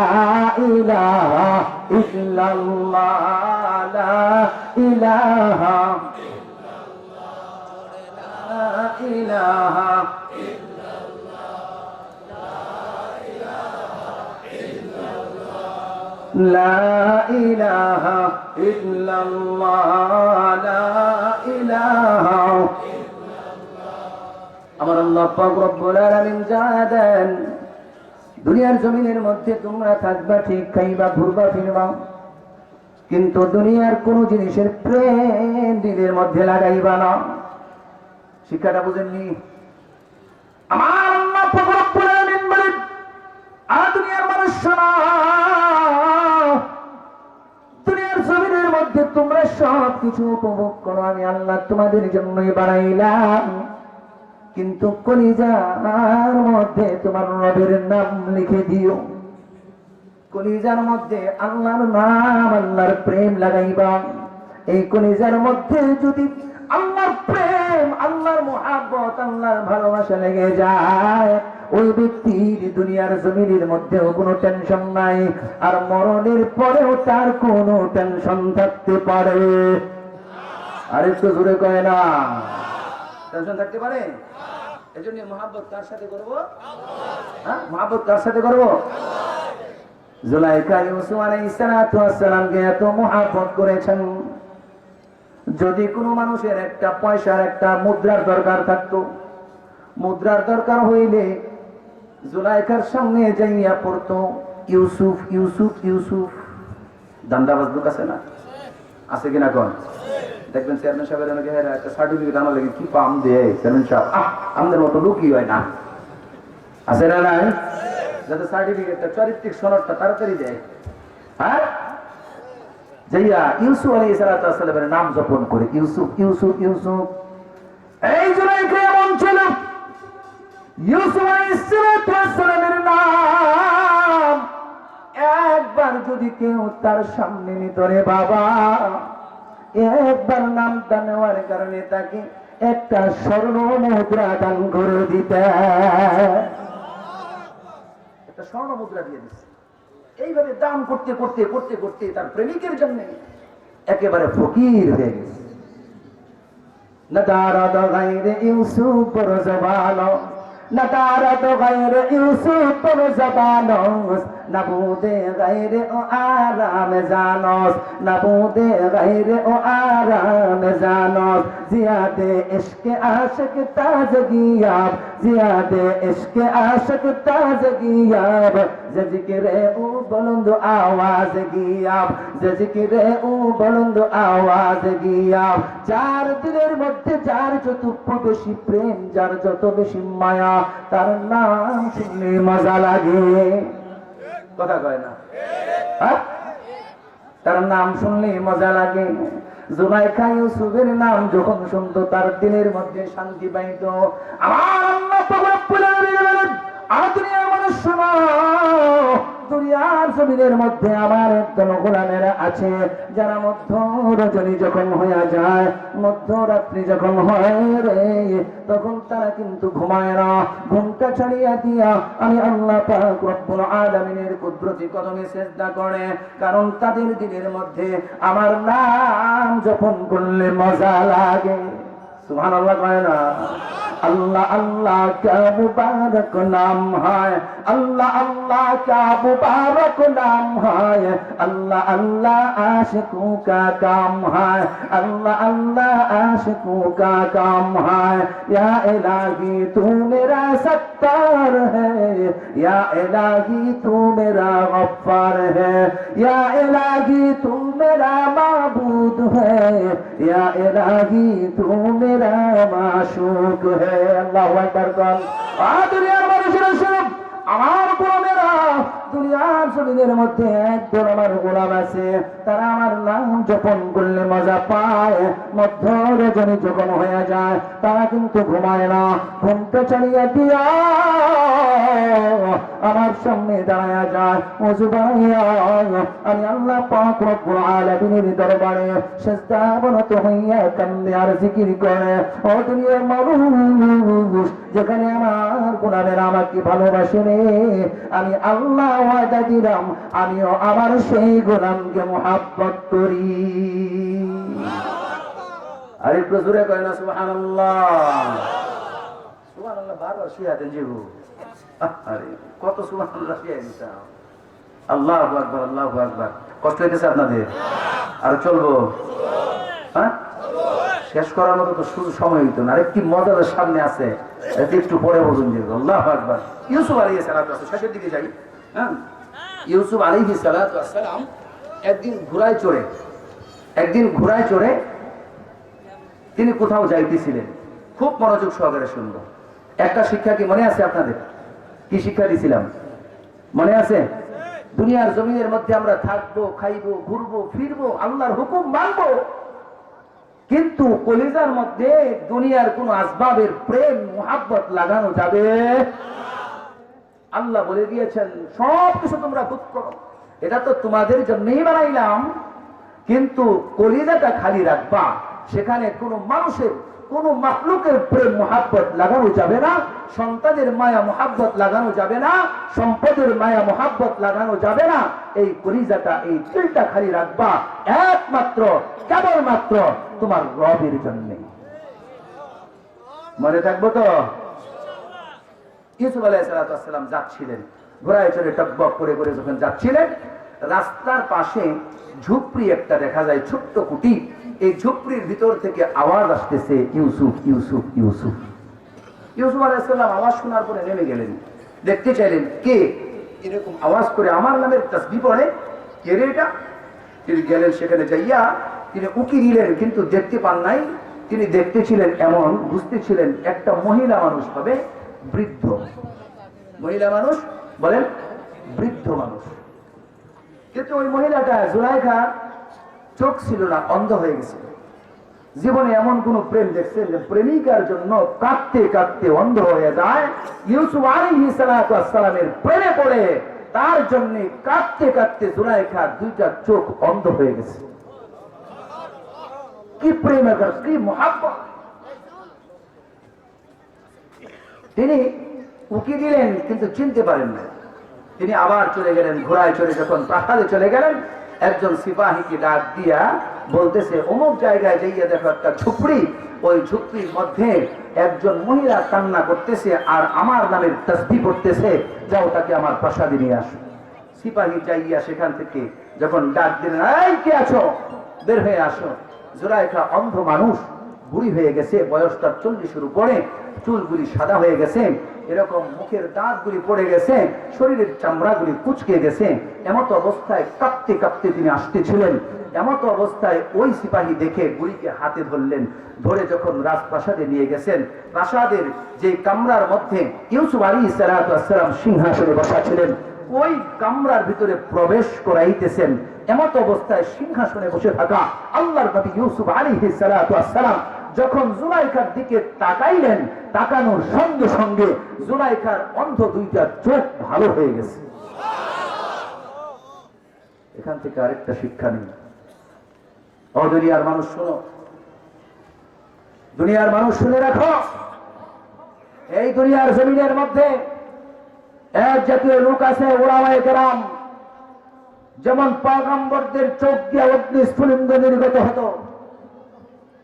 ইলাহা ইল্লাল্লাহ, লা ইলাহা ইলাহা লা ইলাহা ইল্লাল্লাহ, লা ইলাহা। আমার আল্লাহ পাক রব্বুল আলামিন জানায়া দেন, দুনিয়ার জমিনের মধ্যে তোমরা থাকবা ঠিক, খাইবা, ঘুরবা, ফিরবা, কিন্তু দুনিয়ার কোন জিনিসের প্রেম দিলের মধ্যে লাগাইবা না। শিক্ষাটা বুঝেননি? আমার আল্লাহ পাক রব্বুল আলামিন বলেন, দুনিয়ার মানুষ দুনিয়ার জমিনের মধ্যে তোমরা সব কিছু উপভোগ করো, আমি আল্লাহ তোমাদের জন্যই বানাইলাম, কিন্তু কলিজার মধ্যে তোমার রবের নাম লিখে দিও, কলিজার মধ্যে আল্লাহর নাম, আল্লাহর প্রেম লাগাইবা। এই কলিজার মধ্যে যদি আল্লাহর প্রেম, আল্লাহর মুহাব্বত, আল্লাহর ভালোবাসা লেগে যায়, ওই ব্যক্তির দুনিয়ার জমিনের মধ্যেও কোনো টেনশন নাই, আর মরণের পরেও তার কোনো টেনশন থাকতে পারে। আর একটু জোরে কয় না, টেনশন থাকতে পারে? এই জন্য মহাব্বত কার সাথে করবো? মহাব্বত কার সাথে করবো? জুলাইখা ইউসুফ আলাইহিস সালাতু ওয়াস সালামকে এত মহাব্বত করেছেন, যদি কোনো মানুষের একটা পয়সার, একটা মুদ্রার দরকার থাকতো, মুদ্রার দরকার হইলে জুলাইখার সামনে যাইয়া পড়তো, ইউসুফ ইউসুফ ইউসুফ। দান্দাবাজ লোক আছে না? আছে কিনা কোন? দেখবেন চেয়ারম্যান সাহেবের অনেকে একটা সার্টিফিকেট আনার লাগে কি পাম দেয় চেয়ারম্যান সাহেব, আমাদের মতো লোকই হয় না, আছে না? নাই, যাতে সার্টিফিকেটটা, চারিত্রিক সনদটা তাড়াতাড়ি দেয়। হ্যাঁ, যাইয়া ইউসুফ আলাইহিস সালাতু ওয়াস সালামের নাম জপন করে, ইউসুফ ইউসুফ ইউসুফ। এই জুলাইখা এমন ছিল, ইউসুফ আলাইহিস সালামের নাম একবার যদি কেউ তার সামনে নিত রে বাবা, একবার নামটা নেওয়ার কারণে তাকে একটা স্বর্ণ মুদ্রা দান করে দিতে, একটা স্বর্ণ মুদ্রা দিয়ে দিচ্ছে। এইভাবে দান করতে করতে করতে করতে তার প্রেমিকের জন্য একেবারে ফকির হয়ে গেছে। نادرد غير يوسف برزبانو نادرد غير يوسف برزبانوس نبود غير او آرام زانوس نبود غير او آرام زانوس زیادہ عشق عاشق تازگیاب زیادہ عشق عاشق تازگیاب ذکر او بلند آواز گیاب ذکر او بلند آواز گیاب চার দিনের মধ্যে যার যত বেশি প্রেম যার যত বেশি মায়া তার নাম শুনলে মজা লাগে, কথা কয় না? তার নাম শুনলে মজা লাগে। জুলাইখা ইউসুফের নাম যখন শুনতো তার দিলের মধ্যে শান্তি পাইত। আমার আল্লাহ পাক রব্বুল আলামিন বলেন, দুনিয়ার মানুষ শোনো, দুনিয়ার জমিনের মধ্যে আমার একজন গোলামেরা আছে যারা মধ্য রজনী যখন হয়ে যায়, মধ্যরাত্রি যখন হয় রে, তখন তারা কিন্তু ঘুমায় না, ঘুমটা ছাড়িয়ে দিয়া আমি আল্লাহ পাক রব্বুল আলামিনের কুদরতি কদমে সিজদা করে, কারণ তাদের দিনের মধ্যে আমার নাম জপন করলে মজা লাগে। সুবহানাল্লাহ কয় না? अल्लाह अल्लाह क्या मुबारक नाम है, अल्लाह अल्लाह क्या मुबारक नाम है, अल्लाह अल्लाह आशिकों का काम है, अल्लाह अल्लाह आशिकों का काम है। या इलाही तू मेरा सत्तार है, या इलाही तू मेरा गफ्फार है, या इलाही तू मेरा माबूद है, या इलाही तू मेरा माशूक है। আল্লাহু আকবার বল। দুনিয়ার মানুষেরা সব আমার গোলামেরা, দুনিয়ার জমিনের মধ্যে একজন আমার গোলাম আছে, তারা আমার নাম জপন করলে মজা পায়, মধ্য রজনী যখন হয়ে যায় তারা কিন্তু ঘুমায় না, ঘুমটা চালিয়ে দিয়া আমার সামনে দাঁড়ায় যায়, ওযু বানাইয়া আমি আল্লাহ পাক রব্বুল আলামিনের দরবারে সিজদা অবনত হইয়া কান্দে আর জিকির করে। ও দুনিয়ার মানুষ, যেখানে আমার গোলামেরা আমাকে ভালোবাসে রে, আমি আল্লাহ ওয়াদা দিলাম আমিও আমার সেই গোলামকে মুহাব্বত করি। আরে প্রজুরে কয় না সুবহানাল্লাহ, সুবহানাল্লাহ বারবার শিয়া দেন জিবু। আরে কত সুবহানাল্লাহ শিয়া দিতাম। আল্লাহু আকবার আল্লাহু আকবার। কষ্ট হইতেছে আপনাদের? আর চলবো? হ্যাঁ, শেষ করার মতো তো শুধু সময় হইতো না। আরেকটি মজাদার সামনে আছে, একটু পরে বলুন যে আল্লাহু আকবার। ইউসুফ আলাইহিস সালাতু ওয়াস সালাম, শেষের দিকে যাই। হ্যাঁ, ইউসুফ আলাইহিস সালাতু ওয়াস সালাম একদিন ঘোড়ায় চড়ে তিনি কোথাও যাইতেছিলেন। খুব মনোযোগ সহকারে শুনবো। একটা শিক্ষা কি মনে আছে আপনাদের? কি শিক্ষা দিছিলাম মনে আছে? দুনিয়ার জমিনের মধ্যে আমরা থাকবো, খাইবো, ঘুরবো, ফিরবো, আল্লাহর হুকুম মানবো, কিন্তু কলিজার মধ্যে দুনিয়ার কোন আসবাবের প্রেম মুহাব্বত লাগানো যাবে? আল্লাহ বলে দিয়েছেন সব কিছু তোমরা ভোগ করো, এটা তো তোমাদের জন্যই বানাইলাম, কিন্তু কলিজাটা খালি রাখবা, সেখানে কোনো মানুষের কোন মাখলুকের প্রেম মুহাব্বত লাগানো যাবে না, সন্তানের মায়া মুহাব্বত লাগানো যাবে না, সম্পদের মায়া মুহাব্বত লাগানো যাবে না। এই কলিজাটা, এই দিলটা খালি রাখবা একমাত্র কেবলমাত্র তোমার রবের জন্য। মনে থাকবো তো? ইউসুফ আলাইহিস সালাম যাচ্ছিলেন, ঘোড়ায় চড়ে টকবক করে করে যখন যাচ্ছিলেন, রাস্তার পাশে ঝুপড়ি একটা দেখা যায়, ছোট্ট কুটি। এই ঝুপড়ির ভিতর থেকে আওয়াজ আসতেছে, ইউসুফ ইউসুফ ইউসুফ। ইউসুফ আলাইহিস সালাম আওয়াজ শোনার পরে নেমে গেলেন, দেখতে চাইলেন কে এরকম আওয়াজ করে আমার নামের তাসবিহ পড়ে, কে রে এটা? তিনি গেলেন, সেখানে যাইয়া তিনি উকি দিলেন, কিন্তু দেখতে পান নাই। তিনি দেখতেছিলেন এমন, বুঝতেছিলেন একটা মহিলা মানুষ হবে, বৃদ্ধ মহিলা মানুষ, বলেন বৃদ্ধ মানুষ। কিন্তু ওই মহিলাটা জুলাইখা চোখ ছিল না, অন্ধ হয়ে গেছিল। জীবনে এমন কোন প্রেম দেখছেন যে প্রেমিকার জন্য কাঁদতে কাঁদতে অন্ধ হয়ে যায়? ইউসুফ আলাইহিস সালাতু ওয়াস সালামের প্রেমে পড়ে তার জন্য কাঁদতে কাঁদতে জুলাইখার দুইটা চোখ অন্ধ হয়ে গেছে। কি প্রেম, কি মুহাব্বত! তিনি উকি দিলেন কিন্তু চিনতে পারেন না। তিনি আবার চলে গেলেন, ঘোড়ায় চড়ে যখন প্রাসাদে চলে গেলেন, একজন সিপাহীকে ডাক দিয়া বলতেছে, অমুক জায়গায় যাইয়া দেখো একটা ঝুপড়ি, ওই ঝুপড়ির মধ্যে একজন মহিলা কান্না করতেছে আর আমার নামের তাসবিহ পড়তেছে, যাও তাকে আমার প্রাসাদে নিয়ে আসো। সিপাহী যাইয়া সেখান থেকে যখন ডাক দিলেন, এই কে আছো, বের হয়ে আসো। জুলাইখা অন্ধ মানুষ, বুড়ি হয়ে গেছে, বয়স তার 40-এর উপরে, চুলগুলি সাদা হয়ে গেছে, এরকম মুখের দাঁতগুলি পড়ে গেছে, শরীরের চামড়াগুলি কুচকে গেছে। এমত অবস্থায় কাঁপতে কাঁপতে তিনি আসতেছিলেন। এমত অবস্থায় ওই সিপাহী দেখে বুড়িকে হাতে ধরলেন, ধরে যখন রাজপ্রাসাদে নিয়ে গেছেন, প্রাসাদের যে কামরার মধ্যে ইউসুফ আলাইহিস সালাতু ওয়াস সালাম সিংহাসনে বসা ছিলেন, ওই কামরার ভিতরে প্রবেশ করাইতেছেন। এমত অবস্থায় সিংহাসনে বসে থাকা আল্লাহর নবী ইউসুফ আলাইহিস সালাতু ওয়াস সালাম যখন জুলাইখার দিকে তাকাইলেন, তাকানোর সঙ্গে সঙ্গে জুলাইখার অন্ধ দুইটা চোখ ভালো হয়ে গেছে। এখান থেকে আরেকটা শিক্ষা নেই। ও দুনিয়ার মানুষ শোনো, দুনিয়ার মানুষ শুনে রাখো, এই দুনিয়ার জমিনের মধ্যে এক জাতীয় লোক আছে, উলামায়ে কেরাম। যেমন পয়গম্বরদের চোখ দিয়ে অগ্নিস্ফুলিঙ্গ নির্গত হতো,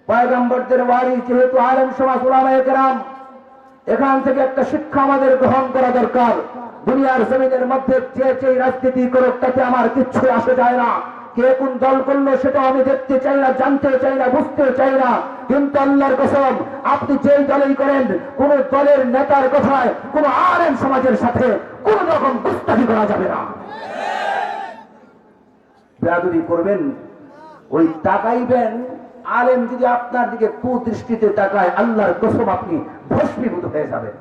পয়গম্বরদের ওয়ারিস যেহেতু আলেম সমাজ উলামায়ে কেরাম, এখান থেকে একটা শিক্ষা আমাদের গ্রহণ করা দরকার। দুনিয়ার জমিনের মধ্যে যে রাজনীতি করুক তাতে আমার কিচ্ছু আসে যায় না, কে কোন দল করলো সেটা আমি দেখতে চাই না, জানতে চাই না, বুঝতে চাই না। কিন্তু আল্লাহর কসম, আপনি যেই দলেই করেন, কোন দলের নেতার কথায় কোন আলেম সমাজের সাথে কোন রকম গুস্তাখি করা যাবে না। বেয়াদবি করবেন, ওই তাকাইবেন, আলেম যদি আপনার দিকে কুদৃষ্টিতে তাকায়, আল্লাহর কসম আপনি ভস্মীভূত হয়ে যাবেন,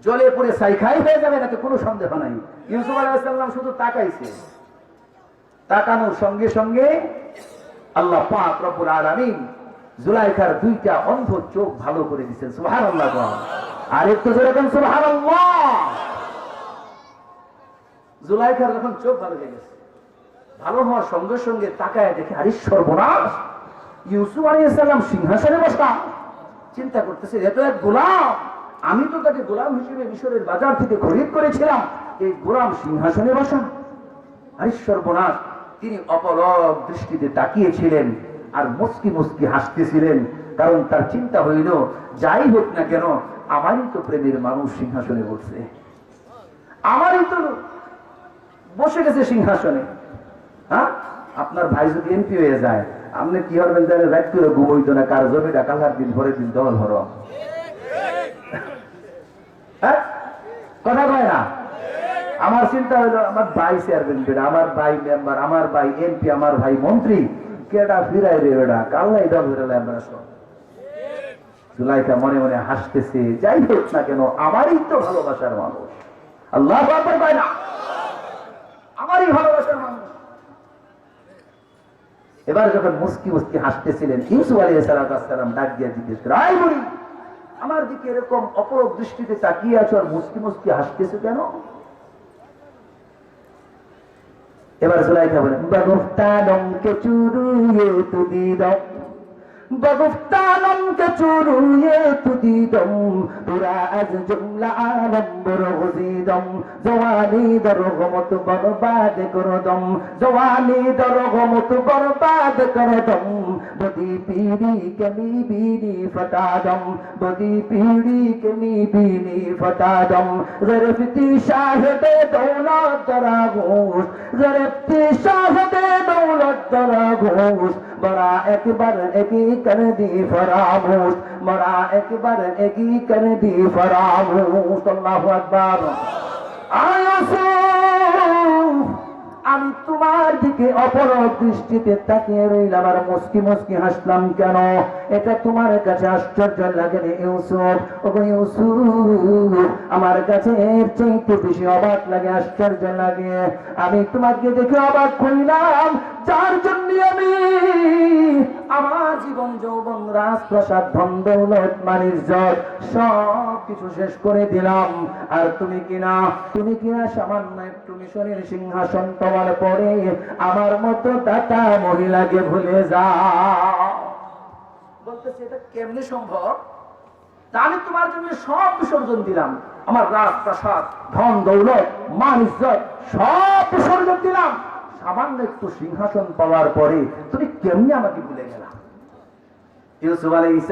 জলে পড়ে ছাইখাই হয়ে যাবে, নাকি কোনো সন্দেহ নাই। ইউসুফ আলাইহিস সালাম শুধু তাকাইছে, তাকানোর সঙ্গে সঙ্গে আল্লাহ পাক রব্বুল আলামিন জুলাইখার দুইটা অন্ধ চোখ ভালো করে দিয়েছেন। সুবহানাল্লাহ। আর একটু জোরে বলেন সুবহানাল্লাহ। জুলাইখার যখন চোখ ভালো হয়ে গেছে, ভালো হওয়ার সঙ্গে সঙ্গে তাকায় দেখে, আরে সর্বনাশ, ইউসুফ আলাইহিস সালাম সিংহাসনে বসা। চিন্তা করতেছে, এত এক গোলাম, আমি তো তাকে গোলাম হিসেবে মিশরের বাজার থেকে খরিদ করেছিলাম, এই গোলাম সিংহাসনে বসা, আরে সর্বনাশ। তিনি অপলক দৃষ্টিতে তাকিয়েছিলেন আর মুস্কি মুস্কি হাসতেছিলেন, কারণ তার চিন্তা হইল, যাই হোক না কেন, আমারই তো প্রেমের মানুষ সিংহাসনে বসছে, আমারই তো বসে গেছে সিংহাসনে। হ্যাঁ, আপনার ভাই যদি এমপি হয়ে যায়, আপনি কি হবেন জানেন? রাত করে ঘুমইতো না, কার জমিটা কালার দিন ভরে দিন দল ভর। হ্যাঁ, কথা কয় না? আমার চিন্তা হইলো, আমার ভাই চেয়ারম্যান বেড়া, আমার ভাই মেম্বার, আমার ভাই এমপি, আমার ভাই মন্ত্রী, কেডা ফিরাই রে বেড়া, কাল্লাই দল বেড়ালে আমরা সব। জুলাইখা মনে মনে হাসতেছে, যাই হোক না কেন, আমারই তো ভালোবাসার মানুষ। আল্লাহু আকবার কয় না? আমারই ভালোবাসার মানুষ। এবার যখন মুস্কি মুস্কি হাসতেছিলেন, ইউসুফ আলাইহিস সালাম ডাক দিয়ে জিজ্ঞেস করে, আই বুড়ি, আমার দিকে এরকম অপরক দৃষ্টিতে তাকিয়ে আছো আর মুস্কি মুস্কি হাসতেছো কেন? এবার জুলাইখা বলেন, বাগুফতানম কে চুরুয়ে তুদি দাও, বাগুফতানম কে চুরুয়ে তুদি দাও, পুরা আজ জুমলা আলম বরগজি দম, জওয়ানি দরগমত বরবাদ কর দম, জওয়ানি দরগমত বরবাদ কর দম, বদি পিড়ি কমি বিনি ফটা দম, বদি পিড়ি কমি বিনি ফটা দম, জরফতি শাহদে দৌলত দরাগোশ, জরফতি শাহদে দৌলত দরাগোশ, बड़ा एक बार एक ही कर दी फरामोश, बड़ा एक बार एक ही कर दी फरामोश। अल्लाहु अकबर। आयुसुफ, আমি তোমার দিকে অপলক দৃষ্টিতে তাকিয়ে রইলাম আর মুস্কি মুস্কি হাসলাম কেন? এটা তোমার কাছে আশ্চর্য লাগে না ইউসুফ? ওগো ইউসুফ, আমার কাছে এর চাইতে বেশি অবাক লাগে, আশ্চর্য লাগে। আমি তোমাকে দেখে অবাক হইলাম, যার জন্য আমি আমার জীবন যৌবন রাজপ্রাসাদ ধন দৌলত মান ইজ্জত সব কিছু শেষ করে দিলাম। আর তুমি কিনা সামান্য একটু মিশরের সিংহাসন পাওয়ার পরে আমার মতো দাতা মহিলাকে ভুলে যাও। বলতেছে এটা কেমনে সম্ভব? আমি তোমার জন্য সব বিসর্জন দিলাম, আমার রাজপ্রাসাদ ধন দৌলত মান ইজ্জত সব বিসর্জন দিলাম, সামান্য একটু সিংহাসন পাওয়ার পরে তুমি কেমনি আমাকে ভুলে গেলা? ইউসুফ আলাইহিস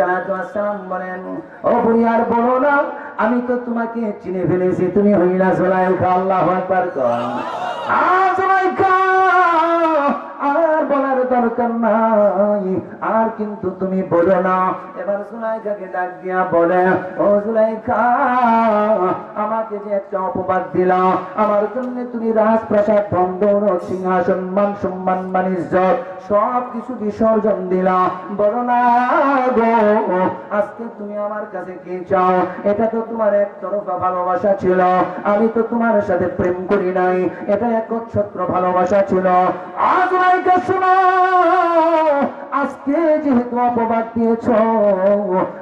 সালাম বলেন, ও বুড়ি আর বলো না, আমি তো তোমাকে চিনে ফেলেছি, তুমি হইলা জুলাইখা। আল্লাহু আকবার। জুলাইখা আর বলার দরকার নাই, আর কিন্তু তুমি বলো না। এবার জুলাইখাকে ডাক দিয়া বলে, ও জুলাইখা, আমাকে যে একটা অপবাদ দিলা, আমার জন্য তুমি রাজপ্রাসাদ ধন দৌলত সিংহাসন মান সম্মান মান ইজ্জত সব কিছু বিসর্জন দিলা, বলো না গো আজকে তুমি আমার কাছে কি চাও? এটা তো তোমার একতরফা ভালোবাসা ছিল, আমি তো তোমার সাথে প্রেম করি নাই, এটা একচ্ছত্র ভালোবাসা ছিল। আজ নাইকা শোনো, আজকে যেহেতু অপবাদ দিয়েছ,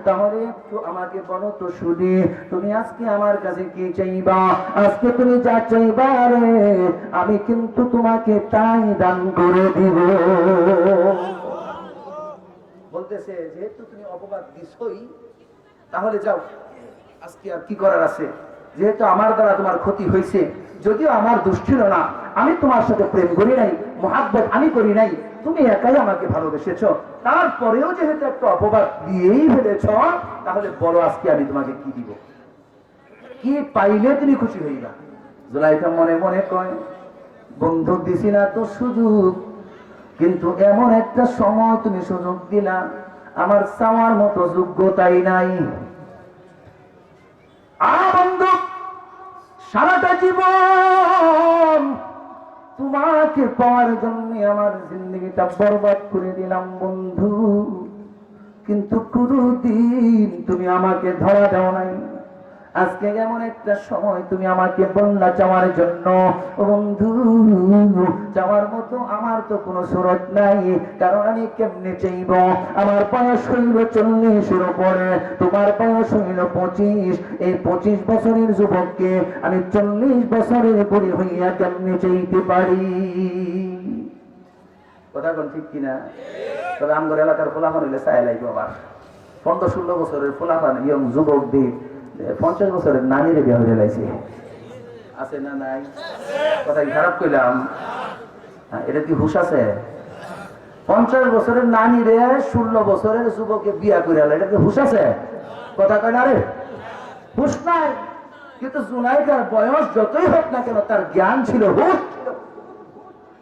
তাহলে একটু আমাকে বলো তো শুনি, তুমি আজকে আমার কাছে কি চাইবা? আজকে তুমি যা চাইবা রে, আমি কিন্তু তোমাকে তাই দান করে দিব। বলতেছে যেহেতু তুমি অপবাদ দিছই, তাহলে যাও, আজকে আর কি করার আছে? যেহেতু আমার দ্বারা তোমার ক্ষতি হয়েছে, যদিও আমার দোষ ছিল না, আমি তোমার সাথে প্রেম করি নাই, মহাব্বত আমি করি নাই, তুমি একাই আমাকে ভালোবেসেছ, তারপরেও যেহেতু একটা অপবাদ দিয়েই ফেলেছ, তাহলে বলো আজকে আমি তোমাকে কি দিব? কি পাইলে তুমি খুশি হইবা? জুলাইখা মনে মনে কয়, বন্ধু দিছি না তো সুযোগ, কিন্তু এমন একটা সময় তুমি সুযোগ দিলা, আমার চাওয়ার মতো যোগ্যতাই নাই। বন্ধু, সারাটা জীবন তোমাকে পাওয়ার জন্য আমার জিন্দগিটা বরবাদ করে দিলাম বন্ধু, কিন্তু কোনদিন তুমি আমাকে ধরা দাও নাই। আজকে এমন একটা সময় তুমি আমাকে বললা চাওয়ার জন্য, বন্ধু চাওয়ার মতো আমার তো কোনো সুরত নাই, কারণ আমি কেমনে চাইব? আমার বয়স হইল 40-এর উপরে, তোমার বয়স হইল 25, এই 25 বছরের যুবককে আমি 40 বছরের বুড়ি হইয়া কেমনে চাইতে পারি? কথা কোন ঠিক কিনা? তবে আমগর এলাকার ফোলাফান হইলে চাই লাগবে আবার 15-16 বছরের ফোলাফান ইয়ং যুবক দিয়ে 50 বছরের নানিরে বিয়ে হয়ে লাইছে, আছে না নাই? কথা খারাপ কইলাম? এটা কি হুশ আছে? 50 বছরের নানিরে 16 বছরের যুবকে বিয়া করে আলো, এটা কি হুশ আছে? কথা কয় না রে, হুশ নাই। কিন্তু জুলাইখার বয়স যতই হোক না কেন, তার জ্ঞান ছিল, হুশ ছিল,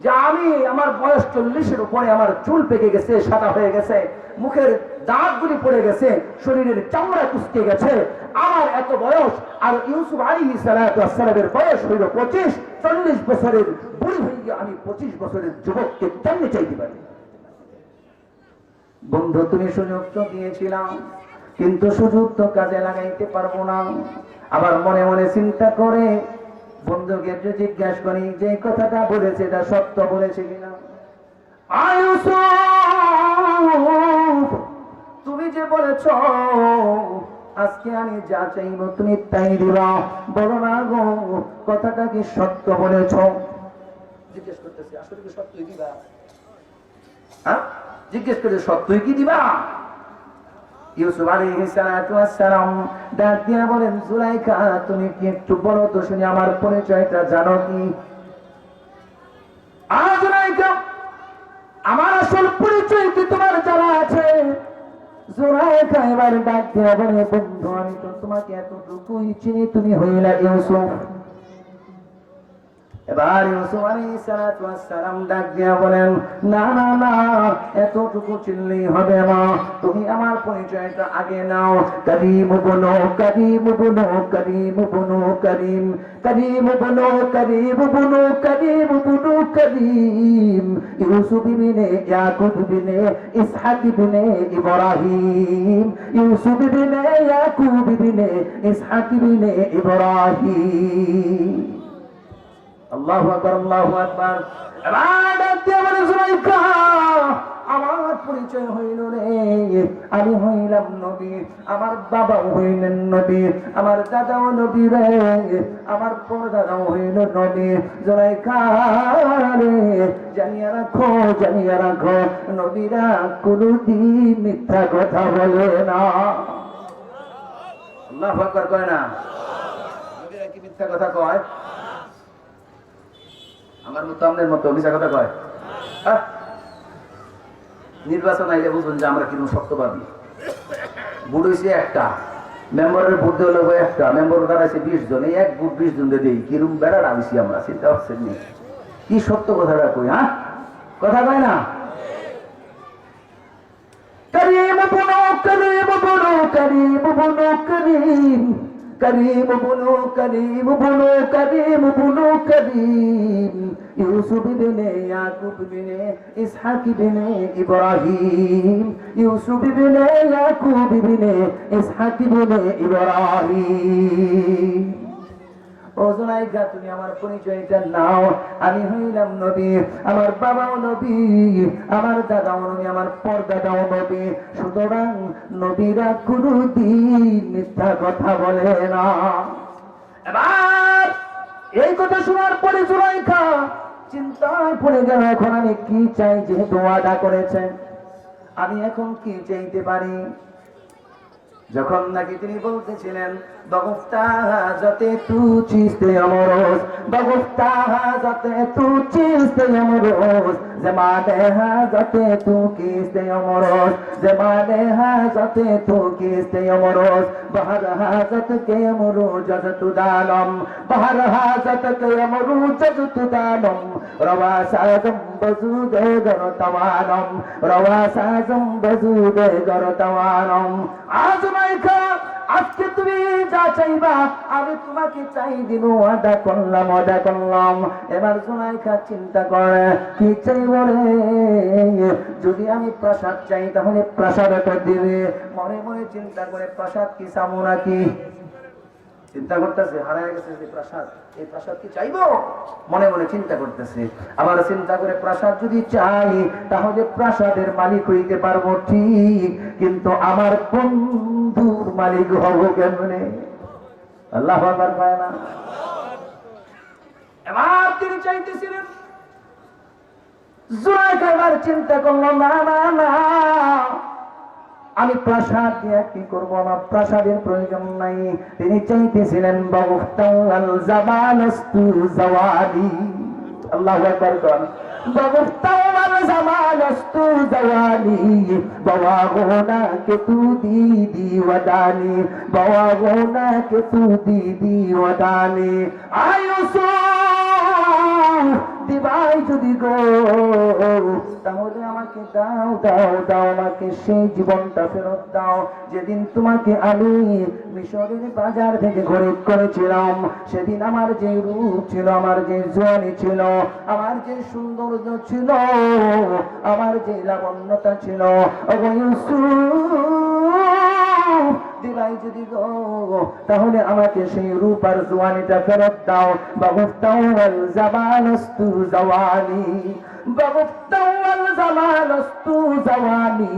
যে আমি আমার বয়স 40-এর উপরে, আমার চুল পেকে গেছে, সাদা হয়ে গেছে, মুখের দাঁতগুলি পড়ে গেছে, শরীরের চামড়া কুচকে গেছে, আমার এত বয়স, আর ইউসুফ আলাইহিস সালামের বয়স হইল 25, 40 বছরের বুড়ি হইয়া আমি 25 বছরের যুবককে কেমনে চাইতে পারি? বন্ধু তুমি সুযোগ তো দিয়েছিলাম, কিন্তু সুযোগ তো কাজে লাগাইতে পারবো না। আবার মনে মনে চিন্তা করে বন্ধুকে একটু জিজ্ঞাসা করি, যে কথাটা বলেছে এটা সত্য বলেছে কিনা? তুমি যে বলেছ আজকে আমি যা চাইব তুমি তাই দিবা, বলো না গো কথাটা কি সত্য বলেছ? জিজ্ঞেস করতেছি, আসলে কি সত্যই দিবা? জিজ্ঞেস করে সত্যই কি দিবা? ইউসুফ আলাইহিস সালাম ডাক দিয়ে বলেন, জুলাইখা তুমি কি একটু বলো তো শুনি, আমার পরিচয়টা জানো কি? জুলাইখা, আমার আসল পরিচয় কি তোমার জানা আছে? জুলাইখা এবার ডাক দিয়ে বলে, বন্ধু আমি তো তোমাকে এতটুকুই চিনি, তুমি হইলা ইউসুফ। এবার ইউসুফ আলাইহিস সালাতু ওয়াস সালাম ডাক দিয়া বলেন, না না না, এতটুকু চিনলেই হবে না, তুমি আমার পরিচয়টা আগে নাও। করিম বনো করিম বনো করিম বনো করিম, করিম বনো করিম বনো করিম বনো করিম। ইউসুফ ইবনে ইয়াকুব ইবনে ইসহাক ইবনে ইব্রাহিম, ইউসুফ ইবনে ইয়াকুব ইবনে ইসহাক ইবনে ইব্রাহিম। আল্লাহু আকবার, আল্লাহু আকবার। এবার ডাকতে বলে, জুলাইখা, আমার পরিচয় হইল রে, আমি হইলাম নবী, আমার বাবাও হইলেন নবী, আমার দাদাও নবী রে, আমার পরদাদাও হইল নবী। জুলাইখা রে, জানিয়া রাখো, জানিয়া রাখো, নবীরা কোনদিন মিথ্যা কথা বলে না। আল্লাহু আকবার কয় না? নবীরা কি মিথ্যা কথা কয়? আমার মতো আমাদের মতো মিছা কথা কয়? নির্বাচন আইলে বুঝবেন যে আমরা কিরকম সত্যবাদী। ভোট হয়েছে একটা, মেম্বারের ভোট দেওয়া লোক একটা, মেম্বার দাঁড়াইছে 20 জন, এই এক ভোট 20 জন দেই, কিরকম বেড়া আইছি আমরা, চিন্তা করছেন নি? কি সত্য কথাটা কই? হ্যাঁ, কথা কয় না? করিম বনো করিম বনো করিম বনো করিম, করিম বনো করিম বনো করিম বনো করিম। ইউসুফ ইবনে ইয়াকুব ইবনে ইসহাক ইবনে ইব্রাহিম, ইউসুফ ইবনে ইয়াকুব ইবনে ইসহাক ইবনে ইব্রাহিম। ও জুলাইখা, তুমি আমার পরিচয়টা নাও, আমি হইলাম নবী, আমার বাবাও নবী, আমার দাদাও নবী, আমার পরদাদাও নবী। সুতরাং নবীরা কোনদিন মিথ্যা কথা বলে না। এবার এই কথা শোনার পরে জুলাইখা চিন্তায় পড়ে গেল, এখন আমি কি চাই? যেহেতু ওয়াদা করেছেন, আমি এখন কি চাইতে পারি? যখন নাকি তিনি বলতেছিলেন, বগুফতা যাতে তু চিস্তে আমরোজ, বগুফতা যাতে তু চিস্তে আমরোজ, জমানে যাতে তু কিস্তে আমরোজ, জমানে যাতে তু কিস্তে আমরোজ, বহর হাজত কে আমরোজ যতু দালম, বহর হাজত কে আমরোজ যতু দালম, রওয়া সাজম বজুদে গরতওয়ানম, রওয়া সাজম বজুদে গরতওয়ানম। জুলাইখা, আজকে তুমি যা চাইবা আমি তোমাকে চাই দিব, ওয়াদা করলাম, ওয়াদা করলাম। এবার জুলাইখা চিন্তা করে, কি চাইব রে? যদি আমি প্রাসাদ চাই তাহলে প্রাসাদ একটা দিবে। মনে মনে চিন্তা করে, প্রাসাদ কি চাবো নাকি? চিন্তা করতেছে, হারায় গেছে যে প্রাসাদ, এই প্রাসাদ কি চাইবো? মনে মনে চিন্তা করতেছে। আবার চিন্তা করে, প্রাসাদ যদি চাই তাহলে প্রাসাদের মালিক হইতে পারবো ঠিক, কিন্তু আমার বন্ধুর মালিক হব কেমনে? আল্লাহু আকবার কয় না? এবার তিনি চাইতেছিলেন। জুলাইখা এবার চিন্তা করলো, না না না, আমি প্রাসাদ দিয়ে কি করবো? না, প্রাসাদের প্রয়োজন নাই। তিনি চাইতেছিলেন, বগুফতাল জামানাস্তু জাওয়ালি। আল্লাহু আকবার কর। বগুফতাল জামানাস্তু জাওয়ালি, বওয়াগোনা কে তু দিদি ওয়াদানি, বওয়াগোনা কে তু দিদি ওয়াদানি। দিবাই যদি গো, তাহলে আমাকে দাও দাও দাও, আমাকে সেই জীবনটা ফেরত দাও যেদিন তোমাকে আমি মিশরের বাজার থেকে খরিদ করেছিলাম। সেদিন আমার যে রূপ ছিল, আমার যে জোয়ানি ছিল, আমার যে সৌন্দর্য ছিল, আমার যে লাবণ্যতা ছিল, দিবাই যদি গো, তাহলে আমাকে সেই রূপ আর জোয়ানিটা ফেরত দাও। বগুফতাল জামানাস্তু জাওয়ানি, বগুফতাল জামানাস্তু জাওয়ানি,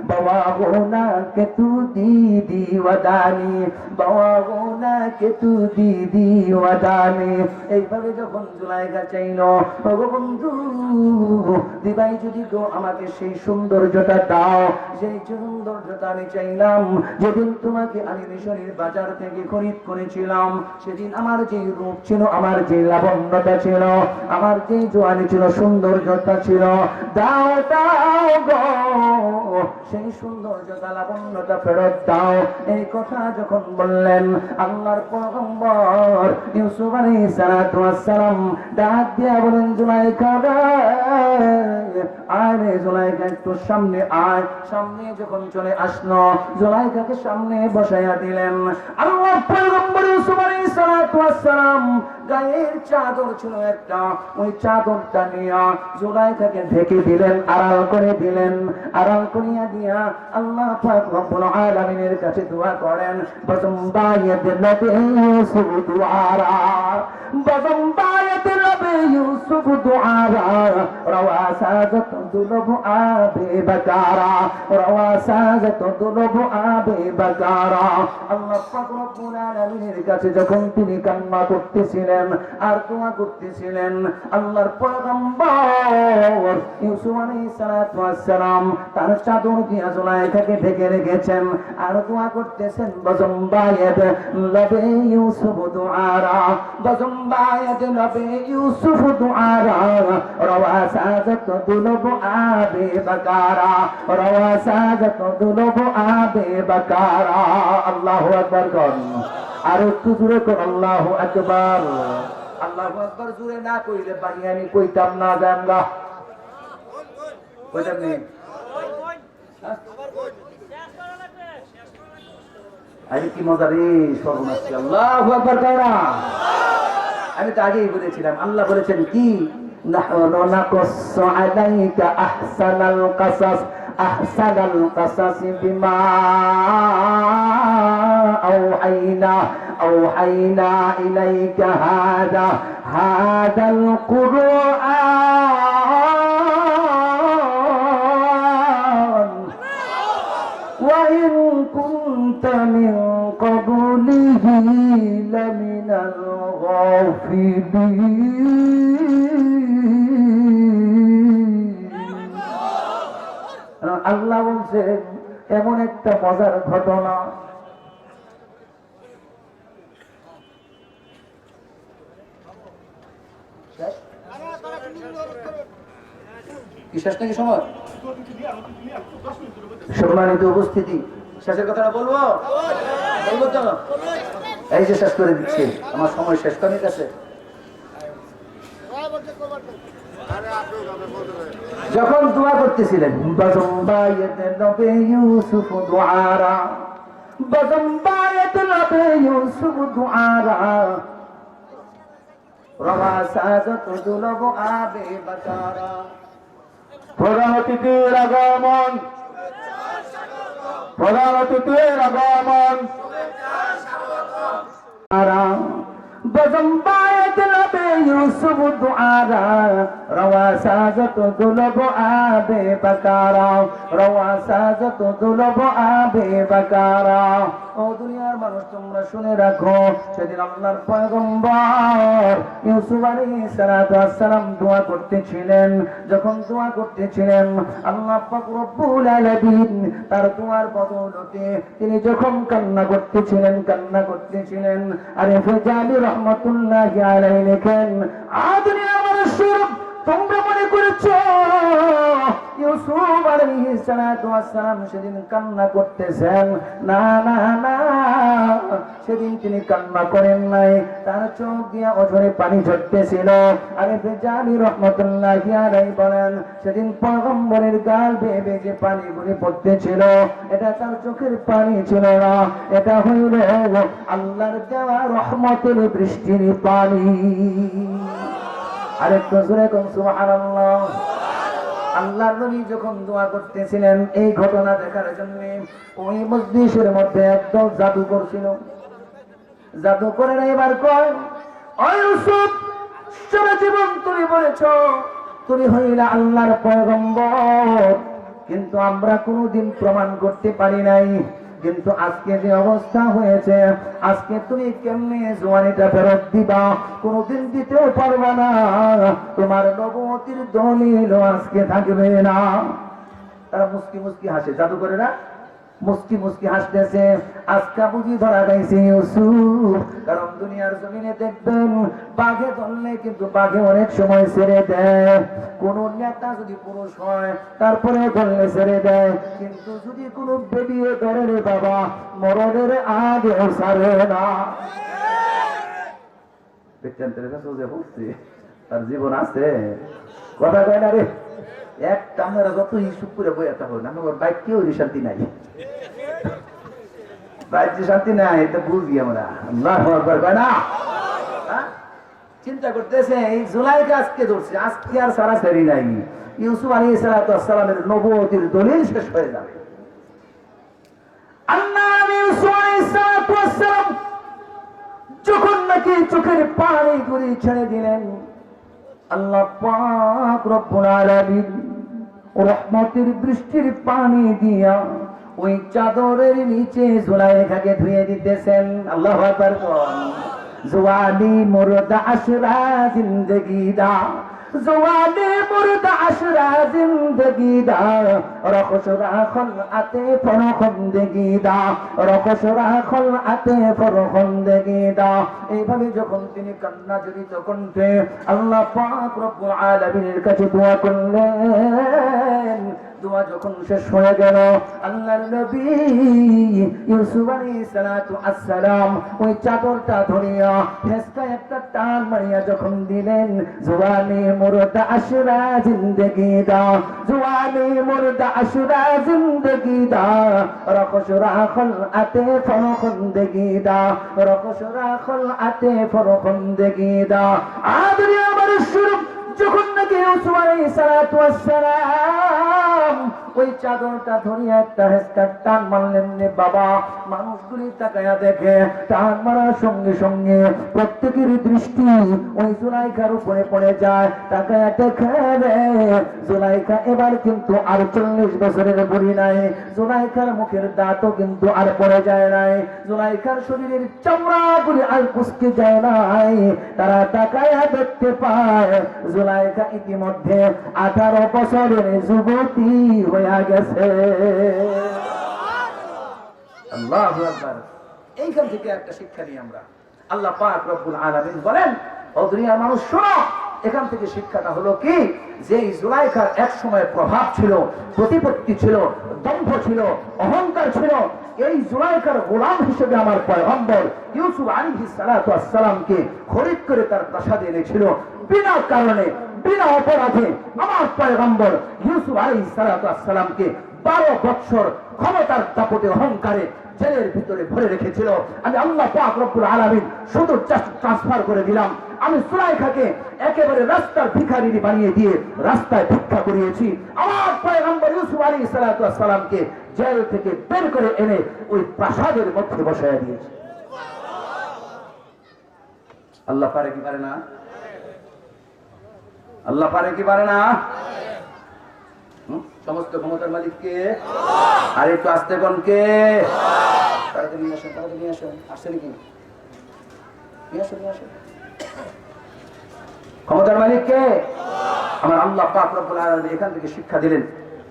বওয়াগোনা কে তু দিদি ওয়াদানি, বওয়াগোনা কে তু দিদি ওয়াদানি। এইভাবে যখন জুলাইখা চাইল, ওগো বন্ধু, দিবাই যদি গো, আমাকে সেই সৌন্দর্যটা দাও, সেই সৌন্দর্যটা আমি চাইলাম যেদিন তোমাকে আমি মিশরের বাজার থেকে খরিদ করেছিলাম। সেদিন আমার যে রূপ ছিল, আমার যে লাবণ্যতা ছিল, আমার যে জোয়ানি ছিল, সৌন্দর্য সৌন্দর্যতা ছিল, দাও দাও গো সেই সৌন্দর্যতা লাবণ্যতা ফেরত দাও। এই কথা যখন বললেন আল্লাহর পয়গম্বর ইউসুফ আলাইহিস সালাতু ওয়াস সালাম ডাক দিয়া বলেন, জুলাইখা আরে জুলাইখা একটু সামনে আয়। সামনে যখন চলে আসলো, জুলাইখাকে সামনে বসাইয়া দিলেন। আল্লাহর পয়গম্বর ইউসুফ আলাইহিস সালাতু ওয়াস সালাম গায়ের চাদর ছিল একটা, ওই চাদরটা নিয়ে জুলাইখাকে ঢেকে দিলেন, আড়াল করে দিলেন। আড়াল করিয়া দিয়া আল্লাহ পাক রব্বুল আলামিনের কাছে দোয়া করেন, বাজম্বায়াত নবী ইউসুফ দুআরা, বাজম্বায়াত নবী ইউসুফ দুআরা, রওয়াসাজাত দুলব আবি বাকারা, রওয়াসাজাত দুলব আবি বাকারা। আল্লাহ পাক রব্বুল আলামিনের কাছে যখন তিনি কান্না করতেছিলেন আর দোয়া করতেছিলেন, আল্লাহর পয়গম্বর ইউসুফ আলাইহিস সালাতু ওয়াস সালাম তার চাদর দিয়া জুলাইখাকে ঢেকে রেখেছেন আর দোয়া করতেছেন, বাজম্বায়াত নবী ইউসুফ দুআরা, বাজম্বায়াত নবী ইউসুফ দুআরা, রওয়াসাজাত দুলব আবি বাকারা, রওয়াসাজাত দুলব আবি বাকারা। আল্লাহু আকবার কোন, আর একটু জোরে কোন আল্লাহু আকবার। আল্লাহু আকবার জোরে না কইলে বাড়ি আমি কইতাম না, জানলা কইতাম নি। আরে কি মজা রে, সর্বনাশ। আল্লাহু আকবার কওনা। আমি তো আগেই বলেছিলাম, আল্লাহ বলেছেন কি, নাহনু নাকুসসু আলাইকা আহসানাল কাসাস, আহসানাল কাসাস বিমা আওহাইনা ইলাইকা হাদাল কুরআন ওয়া ইন কুনতা মিন ক্বাবলিহি লামিনাল গাফিলিন। আল্লাহ বলছেন এমন একটা মজার ঘটনা, শেষ নাকি সময়? সম্মানিত উপস্থিতি, শেষের কথাটা বলবো বলবো তো, এই যে শেষ করে দিচ্ছি, আমার সময় শেষ করে গেছে। যখন দোয়া করতেছিলেন, বাজম্বায়াত নবী ইউসুফ দুআরা, বাজম্বায়াত নবী ইউসুফ দুআরা, রওয়াসাজাত দুলব আবি বাকারা। প্রধান অতিথির আগমন, প্রধান অতিথির আগমন। বাজম্বায়াত নবী ইউসুফ দুআরা, রওয়াসাজাত দুলব আবি বাকারা, রওয়াসাজাত দুলব আবি বাকারা। ও দুনিয়ার মানুষ, তোমরা শুনে রাখো, সেদিন আল্লাহর পয়গম্বর ইউসুফ আলাইহিস সালাতু ওয়াস সালাম দোয়া করতেছিলেন। যখন দোয়া করতেছিলেন, আল্লাহ পাক রব্বুল আলামিন তার দোয়ার বদৌলতে তিনি যখন কান্না করতেছিলেন, আরে ফজালি রহমাতুল্লাহি আলাইহি লেখেন, দুনিয়ার মানুষ তোমরা মনে করেছো ইউসুফ আলাইহিস সালাতু ওয়াস সালাম সেদিন কান্না করতেছেন? না না না, সেদিন তিনি কান্না করেন নাই, তার চোখ দিয়া অঝরে পানি ঝরতেছিল। আরে ফজালি রহমাতুল্লাহি আলাইহি বলেন, সেদিন পয়গম্বরের গাল বেয়ে বেয়ে যে পানিগুলি পড়তেছিল, এটা তার চোখের পানি ছিল না, এটা হইল আল্লাহর দেওয়া রহমতের বৃষ্টির পানি। আরেকটু জোরে কোন সুবহানাল্লাহ। আল্লাহর নবী যখন দোয়া করতেছিলেন, এই ঘটনা দেখার জন্য ওই মজলিসের মধ্যে একদল জাদুকর ছিল। জাদুকরেরা এবার কয়, ও ইউসুফ, সারা জীবন তুমি বলেছো তুমি হইলা আল্লাহর পয়গম্বর, কিন্তু আমরা কোনোদিন প্রমাণ করতে পারি নাই। কিন্তু আজকে যে অবস্থা হয়েছে, আজকে তুমি কেমনে জওয়ানিটা ফেরত দিবা? কোনোদিন দিতেও পারবা না, তোমার নবুয়তির দলিল আজকে থাকবে না। তারা মুস্কি মুস্কি হাসে, জাদুকরেরা মুস্কি মুস্কি হাসতেছে। আজকা বুঝি ধরা গাইছে ইউসুফ। কারণ দুনিয়ার জমিনে দেখবেন বাঘে ধরলে কিন্তু বাঘে অনেক সময় ছেড়ে দেয়। কোন নেতা যদি পুরুষ হয় তারপরেও ধরলে ছেড়ে দেয়, কিন্তু যদি কোনো বেরিয়ে ধরে রে বাবা, মরণের আগেও ছাড়ে না। দেখছেন তার জীবন আছে, কথা কয় না রে। একটা আমরা যত ইস্যু করে বইয়া থাকো না, আমার বাইক কেউ শান্তি নাই, বাইক যে শান্তি নাই এটা বুঝি আমরা। আল্লাহু আকবার কয় না। চিন্তা করতেছে এই জুলাইকে আজকে ধরছে, আজকে আর সারাসারি নাই। ইউসুফ আলাইহিস সালামের নবুয়তির দলিল শেষ হয়ে যাবে। আল্লাহ ইউসুফ আলাইহিস সালাম যখন নাকি চোখের পানি করে ছেড়ে দিলেন, আল্লাহ পাক রব্বুল আলামিন রহমতের বৃষ্টির পানি দিয়া ওই চাদরের নিচে জুলাইখাকে ধুয়ে দিতেছেন। আল্লাহু আকবার। জওয়ানি মুর্দা আশরা জিন্দেগি দা, জওয়ানি মুর্দা আশরা জিন্দেগি দা, রখসরা খলআতে ফরখন্দেগি দা, রখসরা খলআতে ফরখন্দেগি দা। এইভাবে যখন তিনি কান্না জড়িত কণ্ঠে আল্লাহ পাক রব্বুল আলামিনের কাছে দোয়া করলেন, দোয়া যখন শেষ হয়ে গেল, আল্লাহর নবী ইউসুফ আলাইহিস সালাম ওই চাদরটা ধরিয়া ফেসকা একটা টান মারিয়া যখন দিলেন, জওয়ানি মুর্দা আশরা জিন্দেগি দা, জওয়ানি মুর্দা আশরা জিন্দেগি দা, রখসরা খলআতে ফরখন্দেগি দা, রখসরা খলআতে ফরখন্দেগি দা। আদরি আমার শুরু যখন নাকি ইউসুফ আলাইহিস সালাম ওই চাদরটা ধরিয়া একটা হেসকার টান মারলেন রে বাবা, মানুষগুলি তাকায়া দেখে, টান মারার সঙ্গে সঙ্গে প্রত্যেকের দৃষ্টি ওই জুলাইখার উপরে পড়ে যায়। তাকায়া দেখে রে জুলাইখা এবার কিন্তু আর 40 বছরের বুড়ি নাই, জুলাইখার মুখের দাঁতও কিন্তু আর পড়ে যায় নাই, জুলাইখার শরীরের চামড়াগুলি আর কুঁচকে যায় নাই। তারা তাকায়া দেখতে পায় জুলাইখা ইতিমধ্যে 18 বছরের যুবতী হয়ে গেছে। আল্লাহু আকবার। এইখান থেকে একটা শিক্ষা নিই আমরা। আল্লাহ পাক রব্বুল আলামিন বলেন, ও দুনিয়ার মানুষ শোনো, এখান থেকে শিক্ষাটা হলো কি, যে জুলাইখার এক সময় প্রভাব ছিল, প্রতিপত্তি ছিল, দম্ভ ছিল, অহংকার ছিল। এই জুলাইখার গোলাম হিসেবে আমার পয়গম্বর ইউসুফ আলাইহিস সালামকে খরিদ করে তার প্রাসাদে এনেছিল। বিনা কারণে, বিনা অপরাধে আমার পয়গম্বর ইউসুফ আলাইহিস সালামকে 12 বছর ক্ষমতার দাপটে অহংকারে জেলের ভিতরে ভরে রেখেছিল। আমি আল্লাহ পাক রব্বুল আলামিন শুধু ট্রান্সফার করে দিলাম। আমি জুলাইখাকে একেবারে রাস্তার ভিখারি বানিয়ে দিয়ে রাস্তায় ভিক্ষা করিয়েছি। আমার পয়গম্বর ইউসুফ আলাইহিস সালামকে জেল থেকে বের করে এনে ওই প্রাসাদের মধ্যে বসায় দিয়েছি। আল্লাহ পারে কি পারে না? আল্লাহ পারে কি পারে না? সমস্ত ক্ষমতার মালিক কে? আর একটু আস্তে কোন কে? তাড়াতাড়ি নিয়ে আসেন, তাড়াতাড়ি নিয়ে আসেন। আসছে নাকি? নিয়ে আসেন, নিয়ে আসেন। ক্ষমতার মালিক কে? আমার আল্লাহ পাক রব্বুল আলামিন এখান থেকে শিক্ষা দিলেন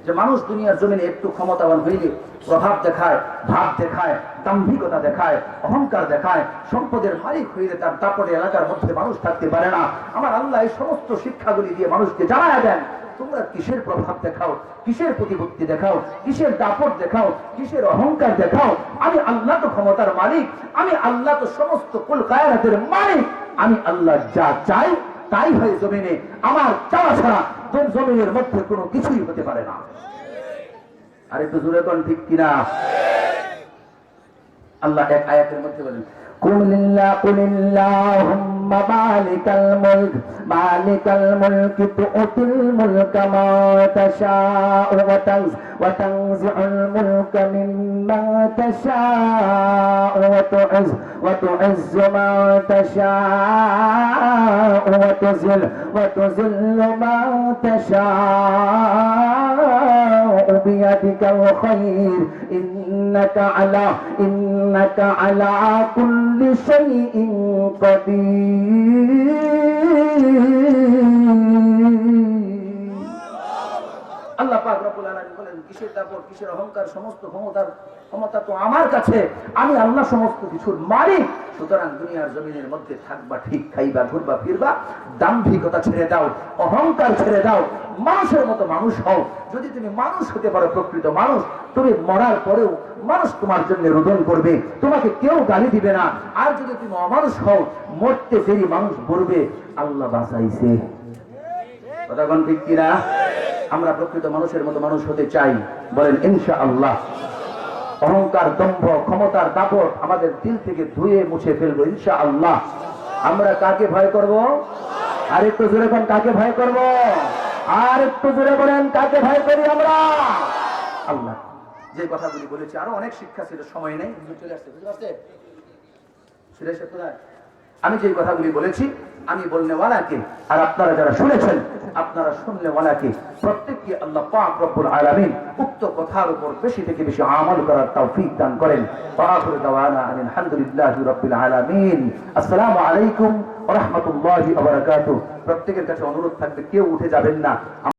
যে মানুষ দুনিয়ার জমিনে একটু ক্ষমতাবান হইলে প্রভাব দেখায়, ভাব দেখায়, দাম্ভিকতা দেখায়, অহংকার দেখায়, সম্পদের মালিক হইলে তার দাপটে এলাকার মধ্যে মানুষ থাকতে পারে না। আমার আল্লাহ এই সমস্ত শিক্ষাগুলি দিয়ে মানুষকে জানায় দেন, তোমরা কিসের প্রভাব দেখাও, কিসের প্রতিপত্তি দেখাও, কিসের দাপট দেখাও, কিসের অহংকার দেখাও। আমি আল্লাহ তো ক্ষমতার মালিক, আমি আল্লাহ তো সমস্ত কুল কায়নাতের মালিক। আমি আল্লাহ যা চাই তাই হয় জমিনে, আমার চাওয়া ছাড়া জমিনের মধ্যে কোনো কিছুই হতে পারে না। আর একটু জোরে কোন ঠিক কিনা? আল্লাহ এক আয়াতের মধ্যে বলেন, কুলিল্লাহুম্মা মালিকাল মুলক, মালিকাল মুলক তু'তিল মুলকা মা তাশাউ ওয়া তানজি'ুল মুলকা মিম্মা তাশাউ ওয়া তু'izzu মা তাশাউ ওয়া তুযিল্লু মা তাশাউ বিয়াদিকাল খায়র ইন্নাকা আলা কুল্লি শাইইন কাদির। আল্লাহ পাক রব্বুল আলামিন বলেন, বলেন কিসের দাপট, কিসের অহংকার? সমস্ত ক্ষমতা তো আমার কাছে, আমি আল্লাহ সমস্ত কিছুর মালিক। সুতরাং দুনিয়ার জমিনের মধ্যে থাকবা ঠিক, খাইবা, ঘুরবা, ফিরবা, দাম্ভিকতা ছেড়ে দাও, অহংকার ছেড়ে দাও, মানুষের মতো মানুষ হও। যদি তুমি মানুষ হতে পারো, প্রকৃত মানুষ, তুমি মরার পরেও মানুষ তোমার জন্য রোদন করবে, তোমাকে কেউ গালি দিবে না। আর যদি তুমি অমানুষ হও, মরতে দেরি মানুষ বলবে আল্লাহ বাঁচাইছে। কথা কোন ঠিক কিনা? আমরা প্রকৃত মানুষের মতো মানুষ হতে চাই, বলেন ইনশাআল্লাহ। অহংকার, দম্ভ, ক্ষমতার দাপট আমাদের দিল থেকে ধুয়ে মুছে ফেলবো ইনশাআল্লাহ। আমরা কাকে ভয় করব? আর একটু জোরে কোন, কাকে ভয় করব? আর একটু জোরে বলেন, কাকে ভয় করি আমরা? আল্লাহ। যে কথাগুলি বলেছি, আরো অনেক শিক্ষা ছিল, সময় নেই, চলে আসছে, বুঝতে পারছে? আমি যে কথাগুলি বলেছি, আমি বলনেওয়ালাকে আর আপনারা যারা শুনেছেন, আপনারা শুননেওয়ালাকে প্রত্যেককে আল্লাহ পাক রব্বুল আলামিন উক্ত কথার উপর বেশি থেকে বেশি আমল করার তৌফিক দান করেন। আখিরু দাওয়ানা আলহামদুলিল্লাহি রাব্বিল আলামিন। আসসালামু আলাইকুম ওয়া রাহমাতুল্লাহি ওয়া বারাকাতুহু। প্রত্যেকের কাছে অনুরোধ থাকবে, কেউ উঠে যাবেন না।